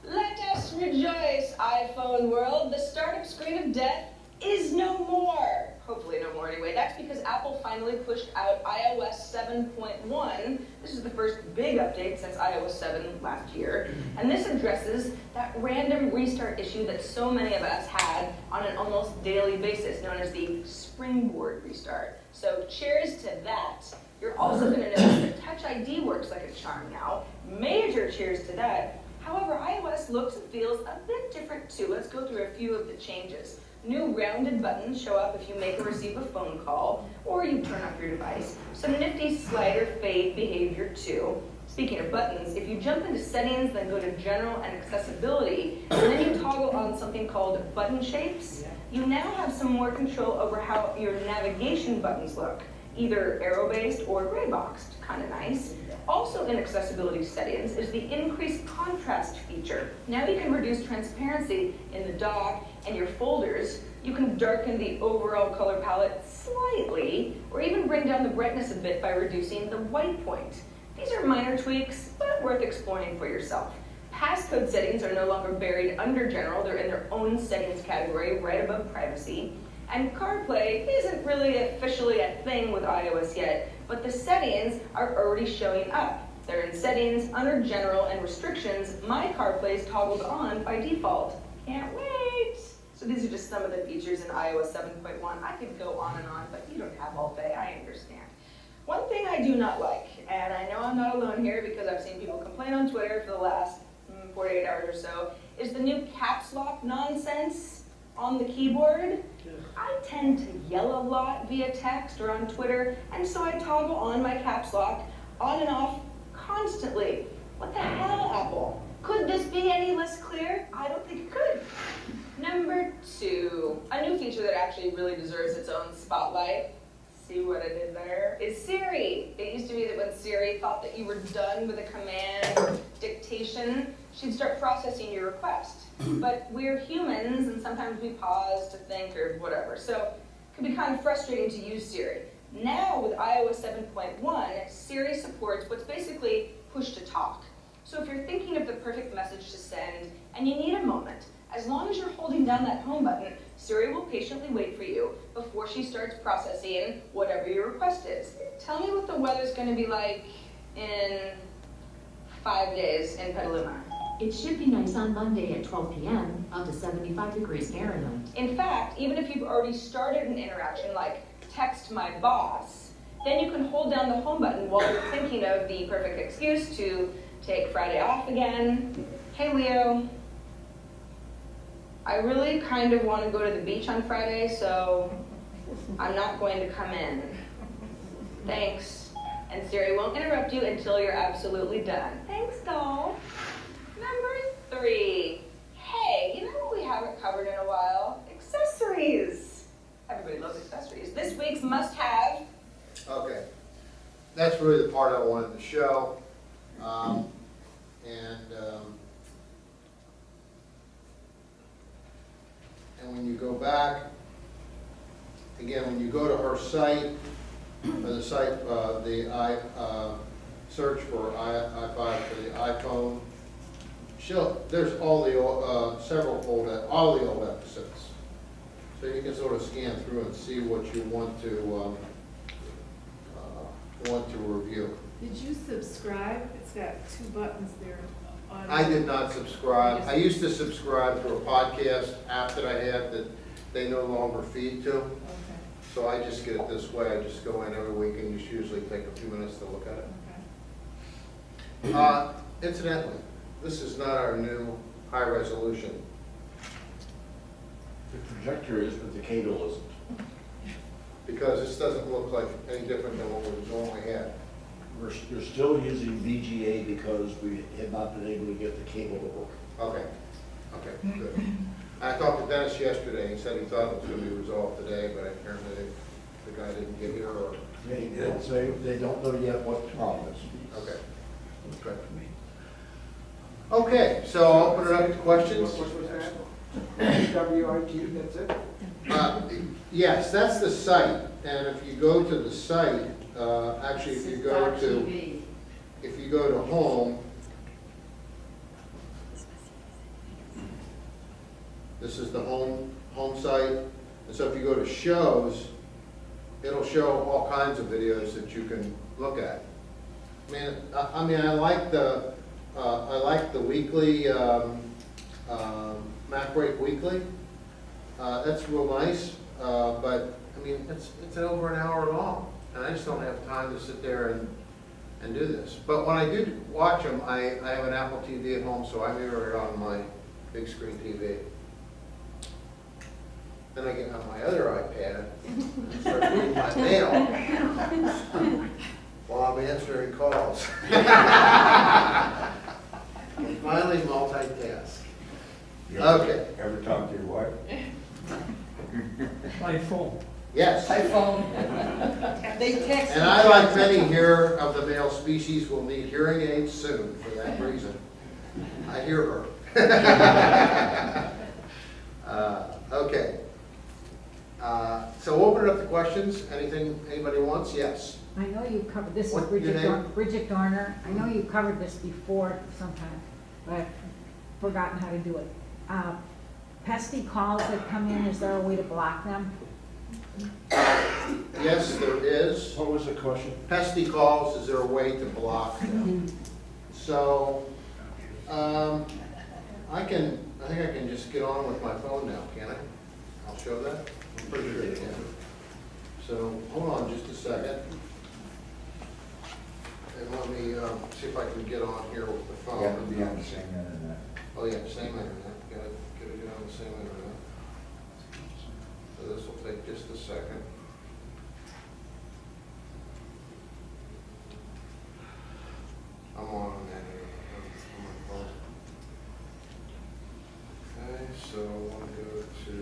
Let us rejoice, iPhone world. The startup screen of death is no more. Hopefully no more anyway. That's because Apple finally pushed out iOS 7.1. This is the first big update since iOS 7 last year. And this addresses that random restart issue that so many of us had on an almost daily basis, known as the springboard restart. So cheers to that. You're also going to notice that Touch ID works like a charm now. Major cheers to that. However, iOS looks and feels a bit different too. Let's go through a few of the changes. New rounded buttons show up if you make or receive a phone call, or you turn off your device. Some nifty slider fade behavior too. Speaking of buttons, if you jump into settings, then go to general and accessibility, and then you toggle on something called button shapes, you now have some more control over how your navigation buttons look, either arrow-based or gray-boxed, kind of nice. Also in accessibility settings is the increased contrast feature. Now you can reduce transparency in the dock and your folders, you can darken the overall color palette slightly, or even bring down the brightness a bit by reducing the white point. These are minor tweaks, but worth exploring for yourself. Passcode settings are no longer buried under General, they're in their own settings category right above Privacy. And CarPlay isn't really officially a thing with iOS yet, but the settings are already showing up. They're in Settings, under General and Restrictions. My CarPlay is toggled on by default. Can't wait! So these are just some of the features in iOS 7.1. I could go on and on, but you don't have all day, I understand. One thing I do not like, and I know I'm not alone here because I've seen people complain on Twitter for the last 48 hours or so, is the new caps lock nonsense on the keyboard. I tend to yell a lot via text or on Twitter, and so I toggle on my caps lock on and off constantly. What the hell, Apple? Could this be any less clear? I don't think it could. Number 2, a new feature that actually really deserves its own spotlight. See what I did there? Is Siri. It used to be that when Siri thought that you were done with a command dictation, she'd start processing your request. But we're humans, and sometimes we pause to think or whatever, so it can be kind of frustrating to use Siri. Now, with iOS 7.1, Siri supports what's basically push to talk. So if you're thinking of the perfect message to send, and you need a moment, as long as you're holding down that home button, Siri will patiently wait for you before she starts processing whatever your request is. Tell me what the weather's going to be like in 5 days in Petaluma. It should be nice on Monday at 12 p.m., up to 75 degrees Fahrenheit. In fact, even if you've already started an interaction like text my boss, then you can hold down the home button while you're thinking of the perfect excuse to take Friday off again. Hey Leo, I really kind of want to go to the beach on Friday, so I'm not going to come in. Thanks. And Siri won't interrupt you until you're absolutely done. Thanks, doll. Number 3. Hey, you know what we haven't covered in a while? Accessories. Everybody loves accessories. This week's must-have. Okay, that's really the part I wanted to show. And when you go back, again, when you go to her site, or the site, search for i5 for the iPhone, there's all the all the old episodes. So you can sort of scan through and see what you want to review. Did you subscribe? It's got 2 buttons there. I did not subscribe. I used to subscribe to a podcast app that I have that they no longer feed to. Okay. So I just get it this way. I just go in every week and just usually take a few minutes to look at it. Incidentally, this is not our new high resolution. The projector is, but the cable isn't. Because this doesn't look like any different than what we normally had. You're still using VGA because we have not been able to get the cable to work. Okay, good. I talked to Dennis yesterday. He said he thought it was going to be resolved today, but apparently the guy didn't get here or. They did say they don't know yet what the problem is. Okay. Good. Okay, so I'll open it up to questions. What was that? WIT, that's it? Yes, that's the site, and if you go to the site, actually, if you go to home, this is the home site, and so if you go to shows, it'll show all kinds of videos that you can look at. I like the weekly Mac Break Weekly. That's real nice, but I mean it's over an hour long, and I just don't have time to sit there and do this. But when I do watch them, I have an Apple TV at home, so I mirror it on my big screen TV. Then I get on my other iPad and start reading my mail while I'm answering calls. And finally multitask. Okay. Ever talk to your wife? My phone. Yes. They text. And I, like many here of the male species, will need hearing aids soon for that reason. I hear her. Okay. So open it up to questions. Anything anybody wants? Yes. I know you've covered, this is What, your name? Bridget Garner. I know you've covered this before sometime, but I've forgotten how to do it. Pesky calls that come in, is there a way to block them? Yes, there is. What was the question? Pesky calls, is there a way to block them? So, I think I can just get on with my phone now, can I? I'll show that. I'm pretty sure I can. So, hold on just a second. And let me, see if I can get on here with the phone. You have to be on the same internet. Oh, yeah, same internet. Gotta get on the same internet. So this will take just a second. I'm on that on my phone. Okay, so I want to go to.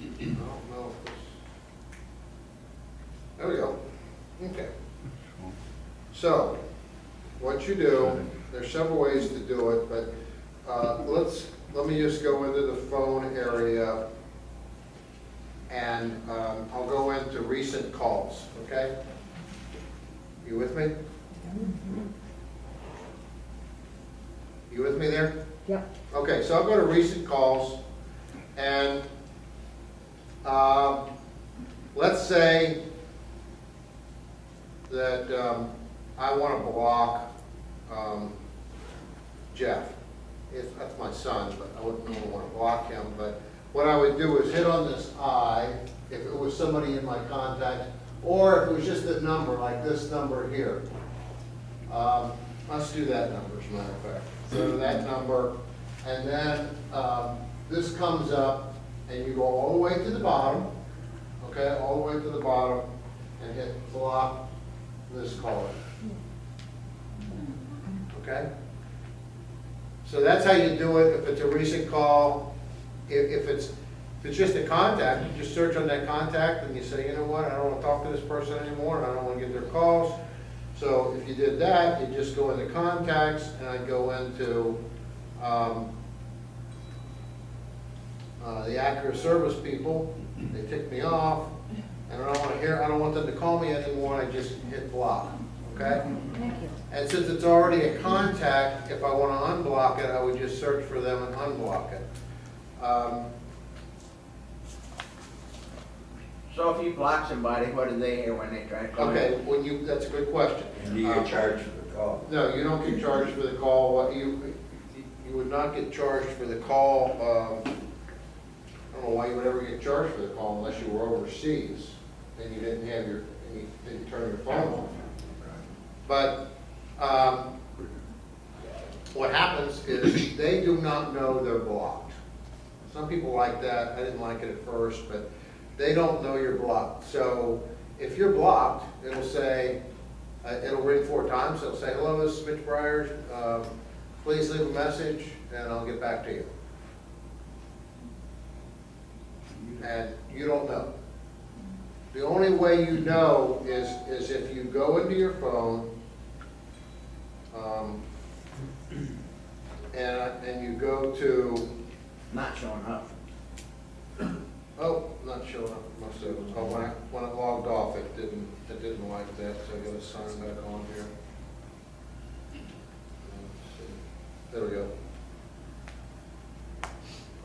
I don't know if this. There we go. Okay. So, what you do, there's several ways to do it, but let me just go into the phone area and I'll go into recent calls, okay? You with me? You with me there? Yep. Okay, so I'll go to recent calls and let's say that I want to block Jeff. That's my son, but I wouldn't really want to block him. But what I would do is hit on this I, if it was somebody in my contacts, or if it was just a number, like this number here. Let's do that number, as a matter of fact. Go to that number, and then this comes up, and you go all the way to the bottom, okay, all the way to the bottom, and hit block this caller. Okay? So that's how you do it. If it's a recent call, if it's just a contact, you just search on that contact and you say, you know what, I don't want to talk to this person anymore, and I don't want to get their calls. So if you did that, you just go into contacts, and I'd go into the accurate service people. They tick me off, and I don't want them to call me anymore. I just hit block. Okay? Thank you. And since it's already a contact, if I want to unblock it, I would just search for them and unblock it. So if you block somebody, what do they hear when they try to call? Okay, that's a good question. And you get charged for the call. No, you don't get charged for the call. You would not get charged for the call. I don't know why you would ever get charged for the call unless you were overseas and you didn't turn your phone off. But what happens is they do not know they're blocked. Some people like that. I didn't like it at first, but they don't know you're blocked. So if you're blocked, it'll say, it'll ring 4 times. It'll say, hello, this is Mitch Bryars. Please leave a message and I'll get back to you. And you don't know. The only way you know is if you go into your phone and you go to. Not showing up. Oh, not showing up. Must have. Oh, when it logged off, it didn't like that. So I got to sign back on here. Let's see. There we go.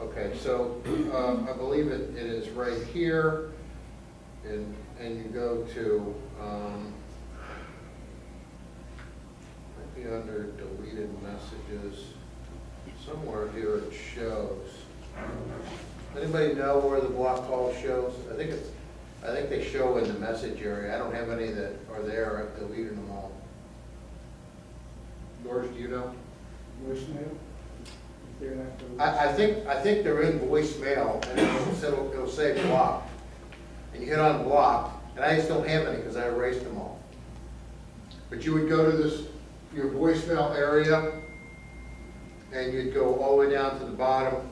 Okay, so I believe it is right here, and you go to might be under deleted messages. Somewhere here it shows. Anybody know where the block call shows? I think they show in the message area. I don't have any that are there. I've deleted them all. George, do you know? Voicemail? I think they're in voicemail, and it'll say blocked. And you hit on blocked, and I just don't have any because I erased them all. But you would go to your voicemail area, and you'd go all the way down to the bottom,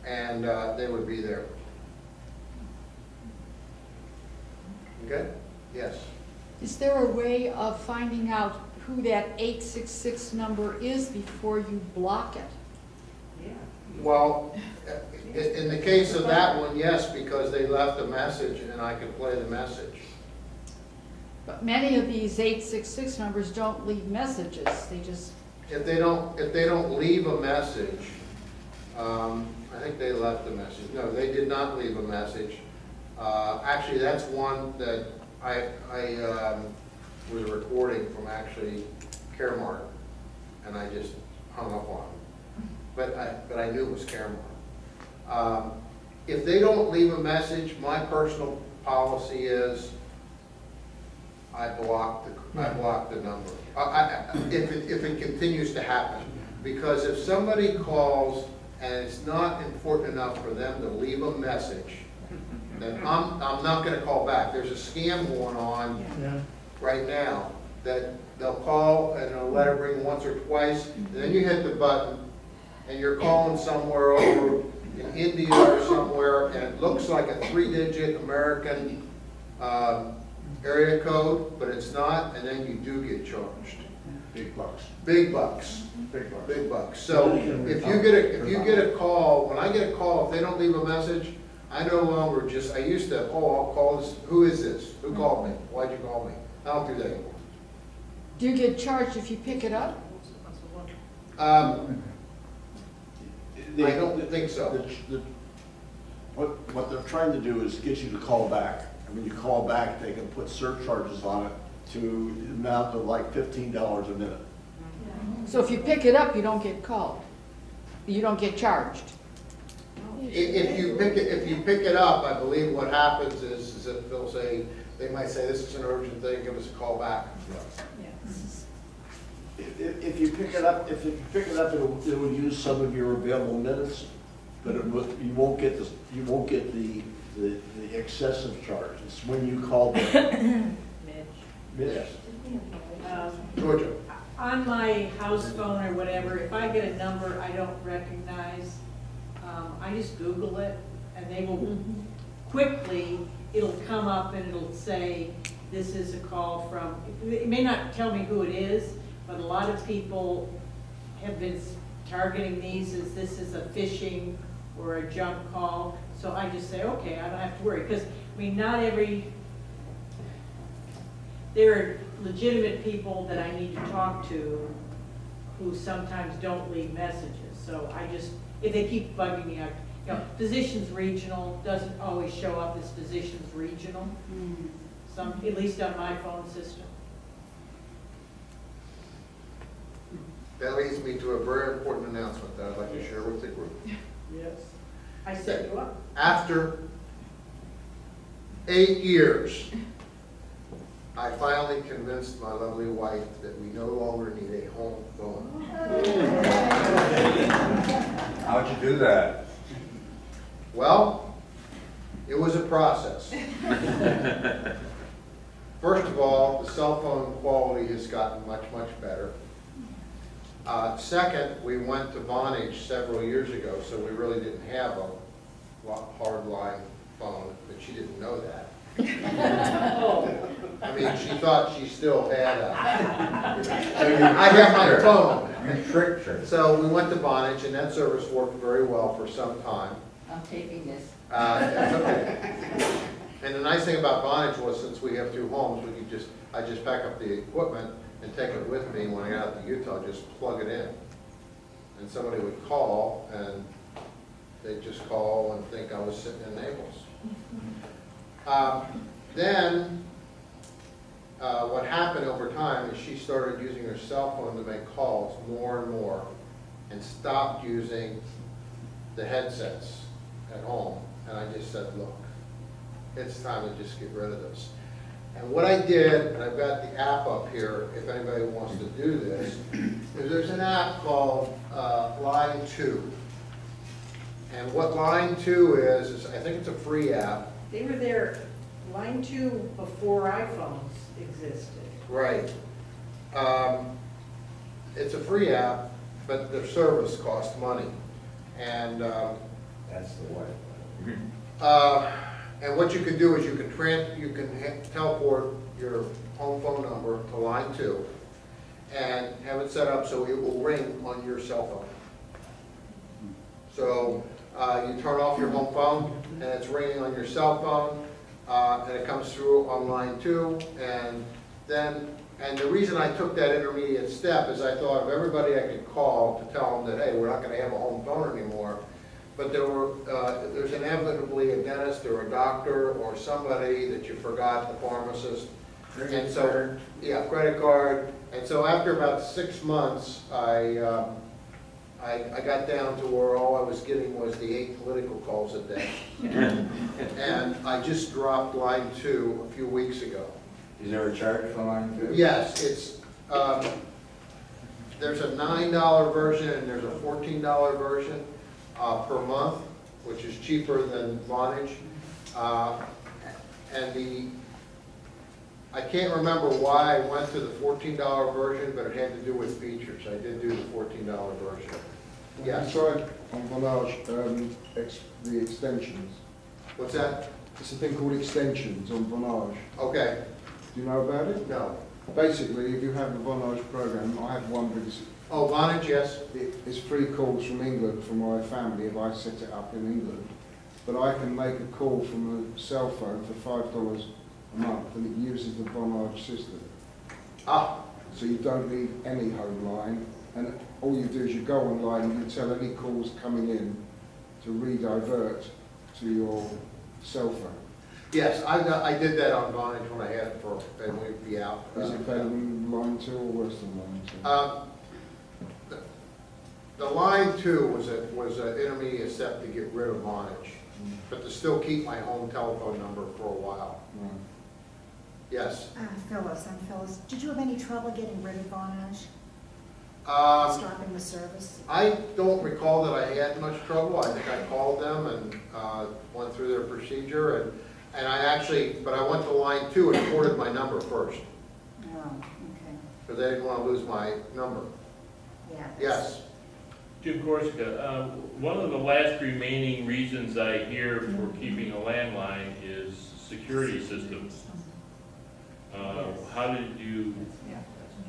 and they would be there. Okay? Yes. Is there a way of finding out who that 866 number is before you block it. Yeah. Well, in the case of that one, yes, because they left a message and I could play the message. But many of these 866 numbers don't leave messages, they just, If they don't leave a message, I think they left a message. No, they did not leave a message. Actually, that's one that I was recording from actually Caremark, and I just hung up on it. But I knew it was Caremark. If they don't leave a message, my personal policy is I block the number. If it continues to happen, because if somebody calls and it's not important enough for them to leave a message, then I'm not going to call back. There's a scam going on right now that they'll call and they'll let it ring once or twice, and then you hit the button and you're calling somewhere over in India or somewhere, and it looks like a 3-digit American area code, but it's not, and then you do get charged. Big bucks. Big bucks. Big bucks. Big bucks. So if you get a call, when I get a call, if they don't leave a message, I no longer just, I used to, I'll call this, who is this? Who called me? Why'd you call me? I don't do that anymore. do you get charged if you pick it up? I don't think so. What they're trying to do is get you to call back. And when you call back, they can put surcharges on it to the amount of like $15 a minute. So if you pick it up, you don't get called, you don't get charged. If you pick it up, I believe what happens is that they'll say, they might say, this is an urgent thing, give us a call back. If you pick it up, it will use some of your available minutes, but you won't get the excessive charge. It's when you call them. Mitch. Georgia. On my house phone or whatever, if I get a number I don't recognize, I just Google it, and they will quickly, it'll come up and it'll say, this is a call from, it may not tell me who it is, but a lot of people have been targeting these as this is a phishing or a junk call. So I just say, okay, I don't have to worry, because, I mean, not every, there are legitimate people that I need to talk to who sometimes don't leave messages. So I just, if they keep bugging me, Physicians Regional doesn't always show up as Physicians Regional, at least on my phone system. That leads me to a very important announcement that I'd like to share with the group. Yes. I set you up. After 8 years, I finally convinced my lovely wife that we no longer need a home phone. How'd you do that? Well, it was a process. First of all, the cell phone quality has gotten much, much better. Second, we went to Vonage several years ago, so we really didn't have a hard line phone, but she didn't know that. I mean, she thought she still had I have my phone. You tricked her. So we went to Vonage, and that service worked very well for some time. I'm taking this. That's okay. And the nice thing about Vonage was, since we have 2 homes, I just pack up the equipment and take it with me. When I got out to Utah, just plug it in. And somebody would call, and they'd just call and think I was sitting in Naples. Then, what happened over time is she started using her cell phone to make calls more and more, and stopped using the headsets at home. And I just said, look, it's time to just get rid of this. And what I did, and I've got the app up here if anybody wants to do this, is there's an app called Line 2. And what Line 2 is I think it's a free app. They were there, Line 2 before iPhones existed. Right. It's a free app, but the service costs money. And That's the way. and what you can do is you can teleport your home phone number to Line 2, and have it set up so it will ring on your cell phone. So you turn off your home phone, and it's ringing on your cell phone, and it comes through on line 2, and the reason I took that intermediate step is I thought of everybody I could call to tell them that, hey, we're not going to have a home phone anymore. But there's inevitably a dentist or a doctor or somebody that you forgot, the pharmacist. And so, yeah, credit card. And so after about 6 months, I got down to where all I was getting was the 8 political calls a day. And I just dropped line 2 a few weeks ago. Is there a charge for line 2? Yes, it's, there's a $9 version and there's a $14 version per month, which is cheaper than Vonage. And I can't remember why I went to the $14 version, but it had to do with features. I did do the $14 version. Yes. You tried on Vonage the extensions. What's that? It's a thing called extensions on Vonage. Okay. Do you know about it? No. Basically, if you have the Vonage program, I have one because Oh, Vonage, yes. it's free calls from England for my family if I set it up in England. But I can make a call from a cell phone for $5 a month, and it uses the Vonage system. Ah. So you don't need any home line, and all you do is you go online and you tell any calls coming in to re-divert to your cell phone. Yes, I did that on Vonage when I had it for, and we'd be out. Is it better than line 2 or worse than line 2? The line 2 was an intermediate step to get rid of Vonage, but to still keep my home telephone number for a while. Right. Yes. Phyllis, I'm Phyllis. Did you have any trouble getting rid of Vonage? Stopping the service? I don't recall that I had much trouble. I think I called them and went through their procedure, and but I went to line 2 and ported my number first, Oh, okay. because I didn't want to lose my number. Yeah. Yes. Jim Corsica, one of the last remaining reasons I hear for keeping a landline is security systems. How did you,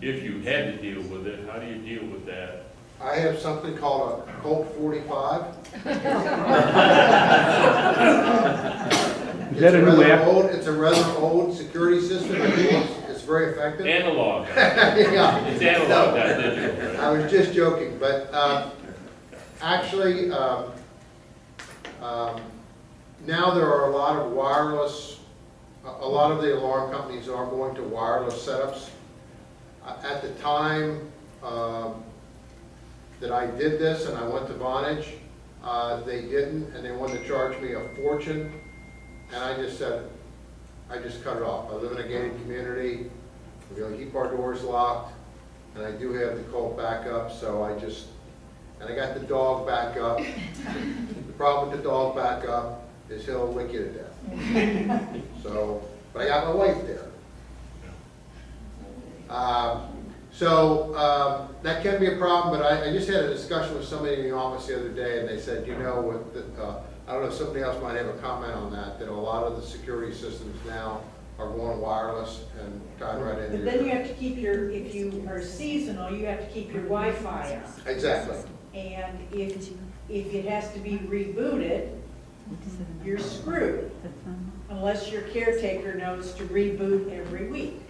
if you had to deal with it, how do you deal with that? I have something called a Colt 45. It's a rather old security system. It's very effective. Analog. Yeah. It's analog, not digital, right? I was just joking, but actually, now there are a lot of wireless, a lot of the alarm companies are going to wireless setups. At the time that I did this and I went to Vonage, they didn't, and they wanted to charge me a fortune, and I just said, I just cut it off. I live in a gated community, we're going to keep our doors locked, and I do have the Colt backup, so I got the dog backup. The problem with the dog backup is he'll lick you to death. So, but I got my wife there. That can be a problem, but I just had a discussion with somebody in the office the other day, and they said, you know, I don't know if somebody else might have a comment on that a lot of the security systems now are going wireless and tied right into But then you have to keep if you are seasonal, you have to keep your Wi-Fi on. Exactly. And if it has to be rebooted, you're screwed, unless your caretaker knows to reboot every week.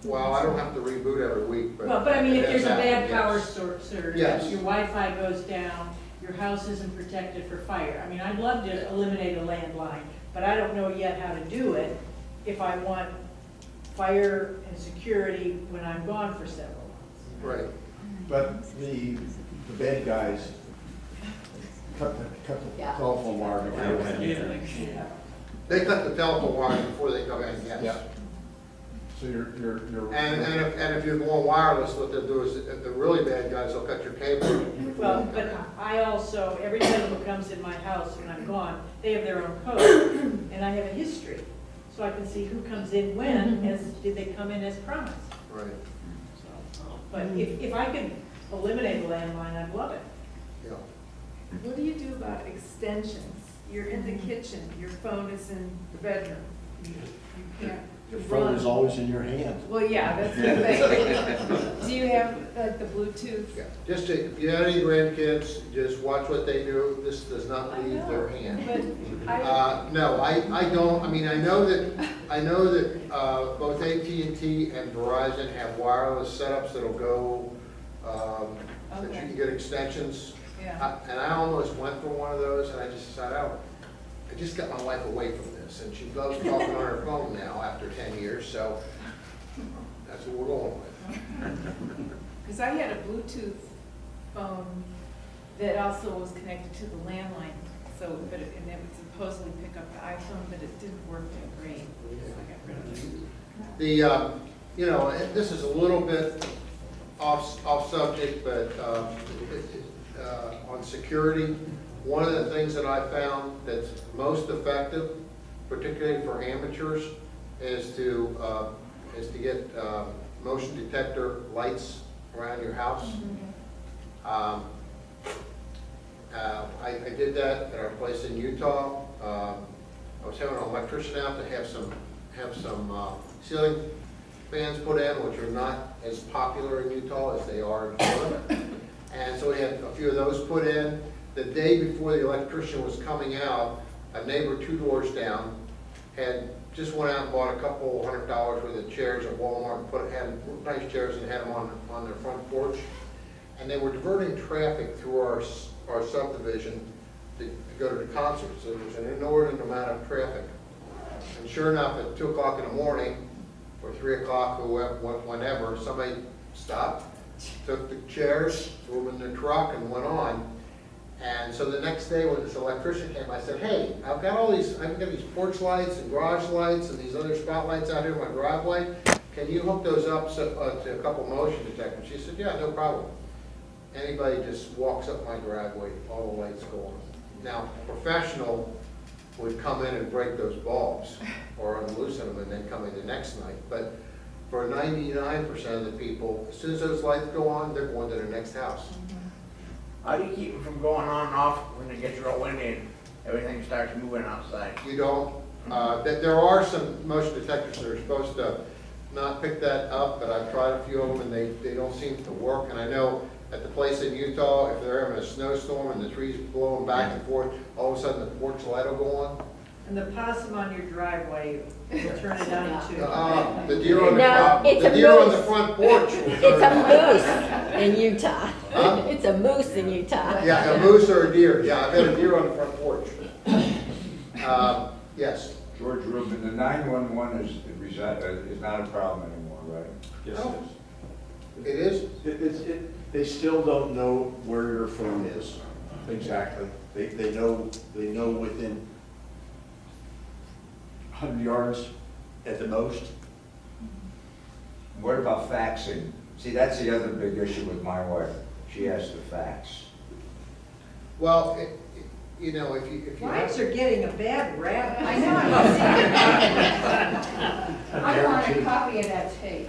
Well, I don't have to reboot every week, but. Well, but I mean, if there's a bad power yes. surge, Yes. your Wi-Fi goes down, your house isn't protected for fire. I mean, I'd love to eliminate a landline, but I don't know yet how to do it if I want fire and security when I'm gone for several months. Right. But the bad guys cut the telephone wire before they went in. They cut the telephone wire before they come in, yes. Yeah. So you're. And if you're going wireless, what they'll do is, if the really bad guys, they'll cut your cable. Well, but I also, everybody who comes in my house when I'm gone, they have their own code, and I have a history. So I can see who comes in when, did they come in as promised. Right. But if I could eliminate a landline, I'd love it. Yeah. What do you do about extensions? You're in the kitchen, your phone is in the bedroom. You can't Your phone is always in your hand. Well, yeah, that's the thing. Do you have like the Bluetooth? Yeah, just to, if you have any grandkids, just watch what they do. This does not leave their hand. But No, I don't. I mean, I know that both AT&T and Verizon have wireless setups that'll go, that you can get extensions. yeah. And I almost went for one of those, and I just decided, oh, I just got my wife away from this, and she loves talking on her phone now after 10 years, so that's what we're going with. Because I had a Bluetooth phone that also was connected to the landline, so, but it, and it would supposedly pick up the iPhone, but it didn't work that great, so I got rid of it. The, you know, this is a little bit off subject, but on security, one of the things that I found that's most effective, particularly for amateurs, is to get motion detector lights around your house. I did that at our place in Utah. I was having an electrician out to have some ceiling fans put in, which are not as popular in Utah as they are in Florida. And so we had a few of those put in. The day before the electrician was coming out, a neighbor 2 doors down had just went out and bought a couple $100 worth of chairs at Walmart and had nice chairs and had them on their front porch. And they were diverting traffic through our subdivision to go to the concert. So there was an inordinate amount of traffic. And sure enough, at 2 o'clock in the morning, or 3 o'clock, or whenever, somebody stopped, took the chairs, threw them in the truck, and went on. And so the next day when this electrician came, I said, hey, I've got these porch lights and garage lights and these other spotlights out here in my driveway. Can you hook those up to a couple motion detectors? She said, yeah, no problem. Anybody just walks up my driveway, all the lights go on. Now, a professional would come in and break those bulbs or unloosen them and then come in the next night. But for 99% of the people, as soon as those lights go on, they're going to their next house. How do you keep them from going on and off when it gets real windy and everything starts moving outside? You don't. There are some motion detectors that are supposed to not pick that up, but I've tried a few of them and they don't seem to work. And I know at the place in Utah, if they're having a snowstorm and the trees blowing back and forth, all of a sudden the porch light will go on. And the possum on your driveway will turn it on too. The deer on the front porch will turn It's a on. moose in Utah. Huh? It's a moose in Utah. Yeah, a moose or a deer. Yeah, I've got a deer on the front porch. Yes. George Rubin, the 911 is not a problem anymore, right? Yes, Oh. It is? They still don't know where your phone is. Exactly. They know within 100 yards at the most. What about faxing? See, that's the other big issue with my wife. She has to fax. Well, you know, if you Wives are getting a bad rap. I know. I want a copy of that tape.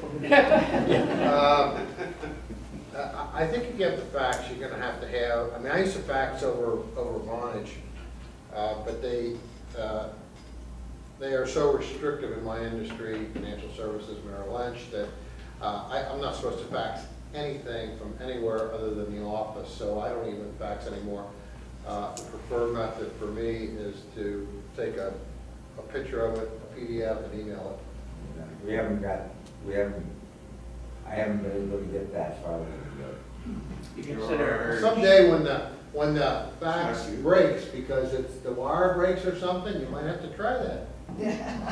I think if you have to fax, you're gonna have to have, I mean, I used to fax over Vonage, but they are so restrictive in my industry, financial services, Merrill Lynch, that I'm not supposed to fax anything from anywhere other than the office, so I don't even fax anymore. The preferred method for me is to take a picture of it, a PDF, and email it. I haven't been able to get that far with You consider. Someday when the fax breaks, because the wire breaks or something, you might have to try that.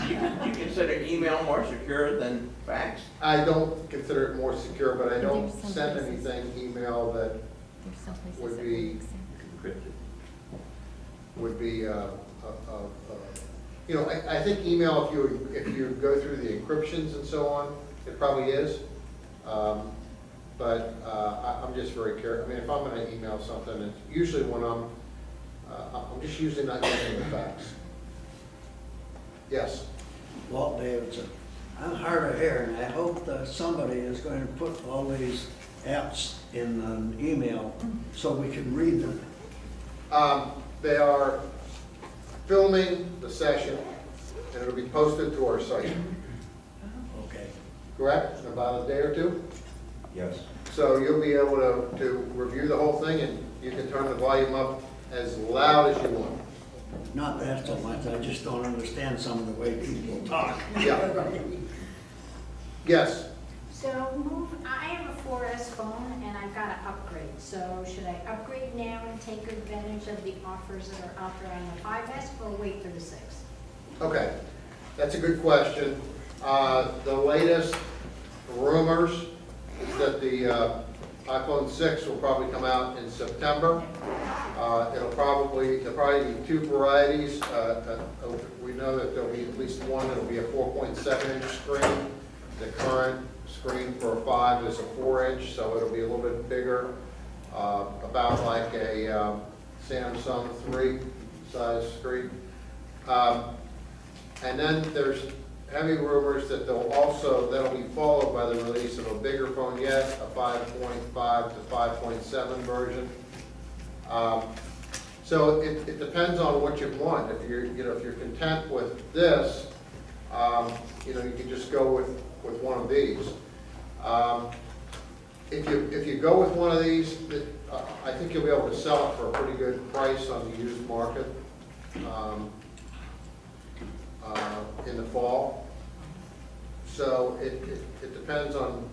You consider email more secure than fax? I don't consider it more secure, but I don't There's some send places- anything email that There's some places would that be- makes sense. would be, you know, I think email, if you go through the encryptions and so on, it probably is. But I'm just very careful. I mean, if I'm gonna email something, it's usually when I'm just usually not using the fax. Yes? Walt Davidson. I'm hard of hearing. I hope that somebody is going to put all these apps in an email so we can read them. They are filming the session, and it'll be posted to our site. Okay. correct? In about a day or two? Yes. So you'll be able to review the whole thing, and you can turn the volume up as loud as you want. Not that so much, I just don't understand some of the way people talk. Yeah. Yes. So I have a 4S phone and I've got to upgrade. So should I upgrade now and take advantage of the offers that are out there on the 5S or wait for the 6? Okay, that's a good question. The latest rumors is that the iPhone 6 will probably come out in September. There'll probably be two varieties. We know that there'll be at least one that'll be a 4.7-inch screen. The current screen for a 5 is a 4-inch, so it'll be a little bit bigger, about like a Samsung 3 size screen. And then there's heavy rumors that that'll be followed by the release of a bigger phone yet, a 5.5 to 5.7 version. So it depends on what you want. If you're content with this, you can just go with one of these. If you go with one of these, I think you'll be able to sell it for a pretty good price on the used market in the fall. So it depends on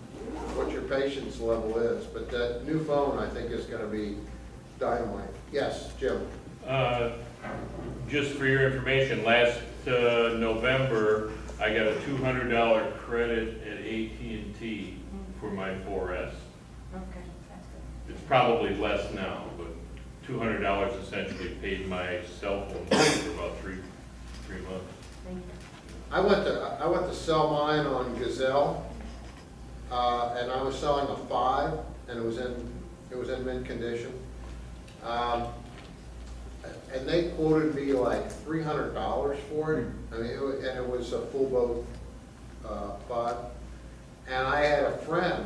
what your patience level is, but that new phone I think is going to be dynamite. Yes, Jim. Just for your information, last November, I got a $200 credit at AT&T for my 4S. Okay, that's good. It's probably less now, but $200 essentially paid my cell phone bill for about three months. Thank you. I went to sell mine on Gazelle, and I was selling a 5, and it was in mint condition. And they quoted me like $300 for it. I mean, it was a full boat 5. And I had a friend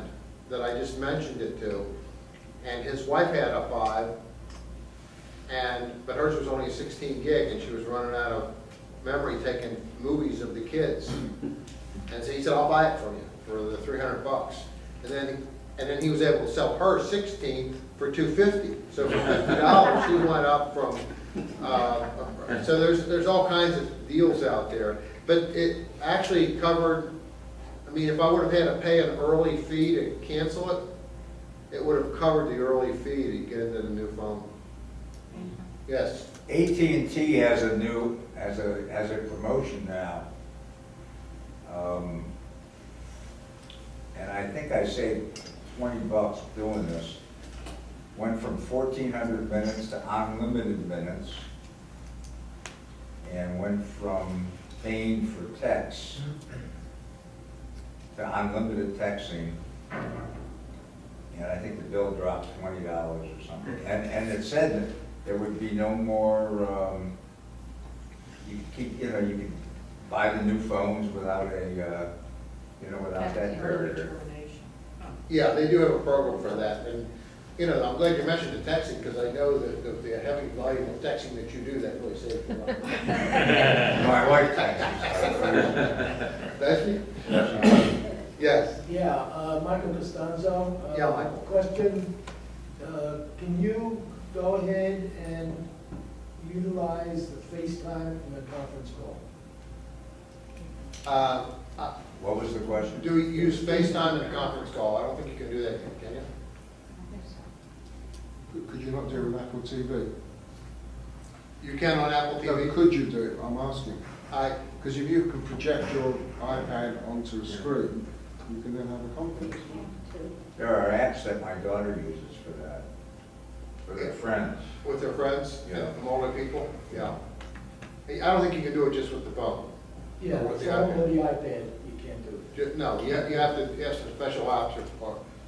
that I just mentioned it to, and his wife had a 5, but hers was only 16 gig, and she was running out of memory taking movies of the kids. And so he said, I'll buy it from you for the $300. And then he was able to sell her 16 for $250. So for $50, she went up from. So there's all kinds of deals out there, but it actually covered. I mean, if I would have had to pay an early fee to cancel it, it would have covered the early fee to get into the new phone. Yes. AT&T has a new as a promotion now, and I think I saved $20 doing this. Went from 1,400 minutes to unlimited minutes, and went from paying for texts to unlimited texting, and I think the bill dropped $20 or something. And it said that there would be no more. You could buy the new phones without without that barrier. Yeah, they do have a program for that, and I'm glad you mentioned the texting, because I know that the heavy volume of texting that you do, that really saves you money. My wife texts. Does she? Yes. Yeah, Michael Costanzo. Yeah, Michael. Question, can you go ahead and utilize the FaceTime in the conference call? What was the question? Do we use FaceTime in a conference call? I don't think you can do that, can you? Could you not do it on Apple TV? You can on Apple TV? No, could you do it? I'm asking. Because if you can project your iPad onto a screen, you can then have a conference. There are apps that my daughter uses for that, for their friends. With their friends? Yeah. From older people? Yeah. I don't think you can do it just with the phone. Yeah, Or with the phone iPad. or the iPad, you can't do it. No, you have some special apps.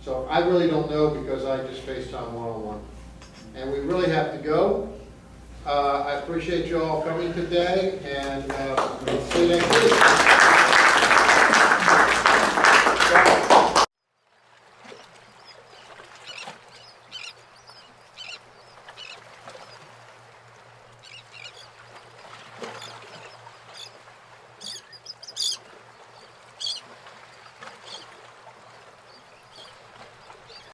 So I really don't know, because I just FaceTime one-on-one. And we really have to go. I appreciate you all coming today, and we'll see you next week.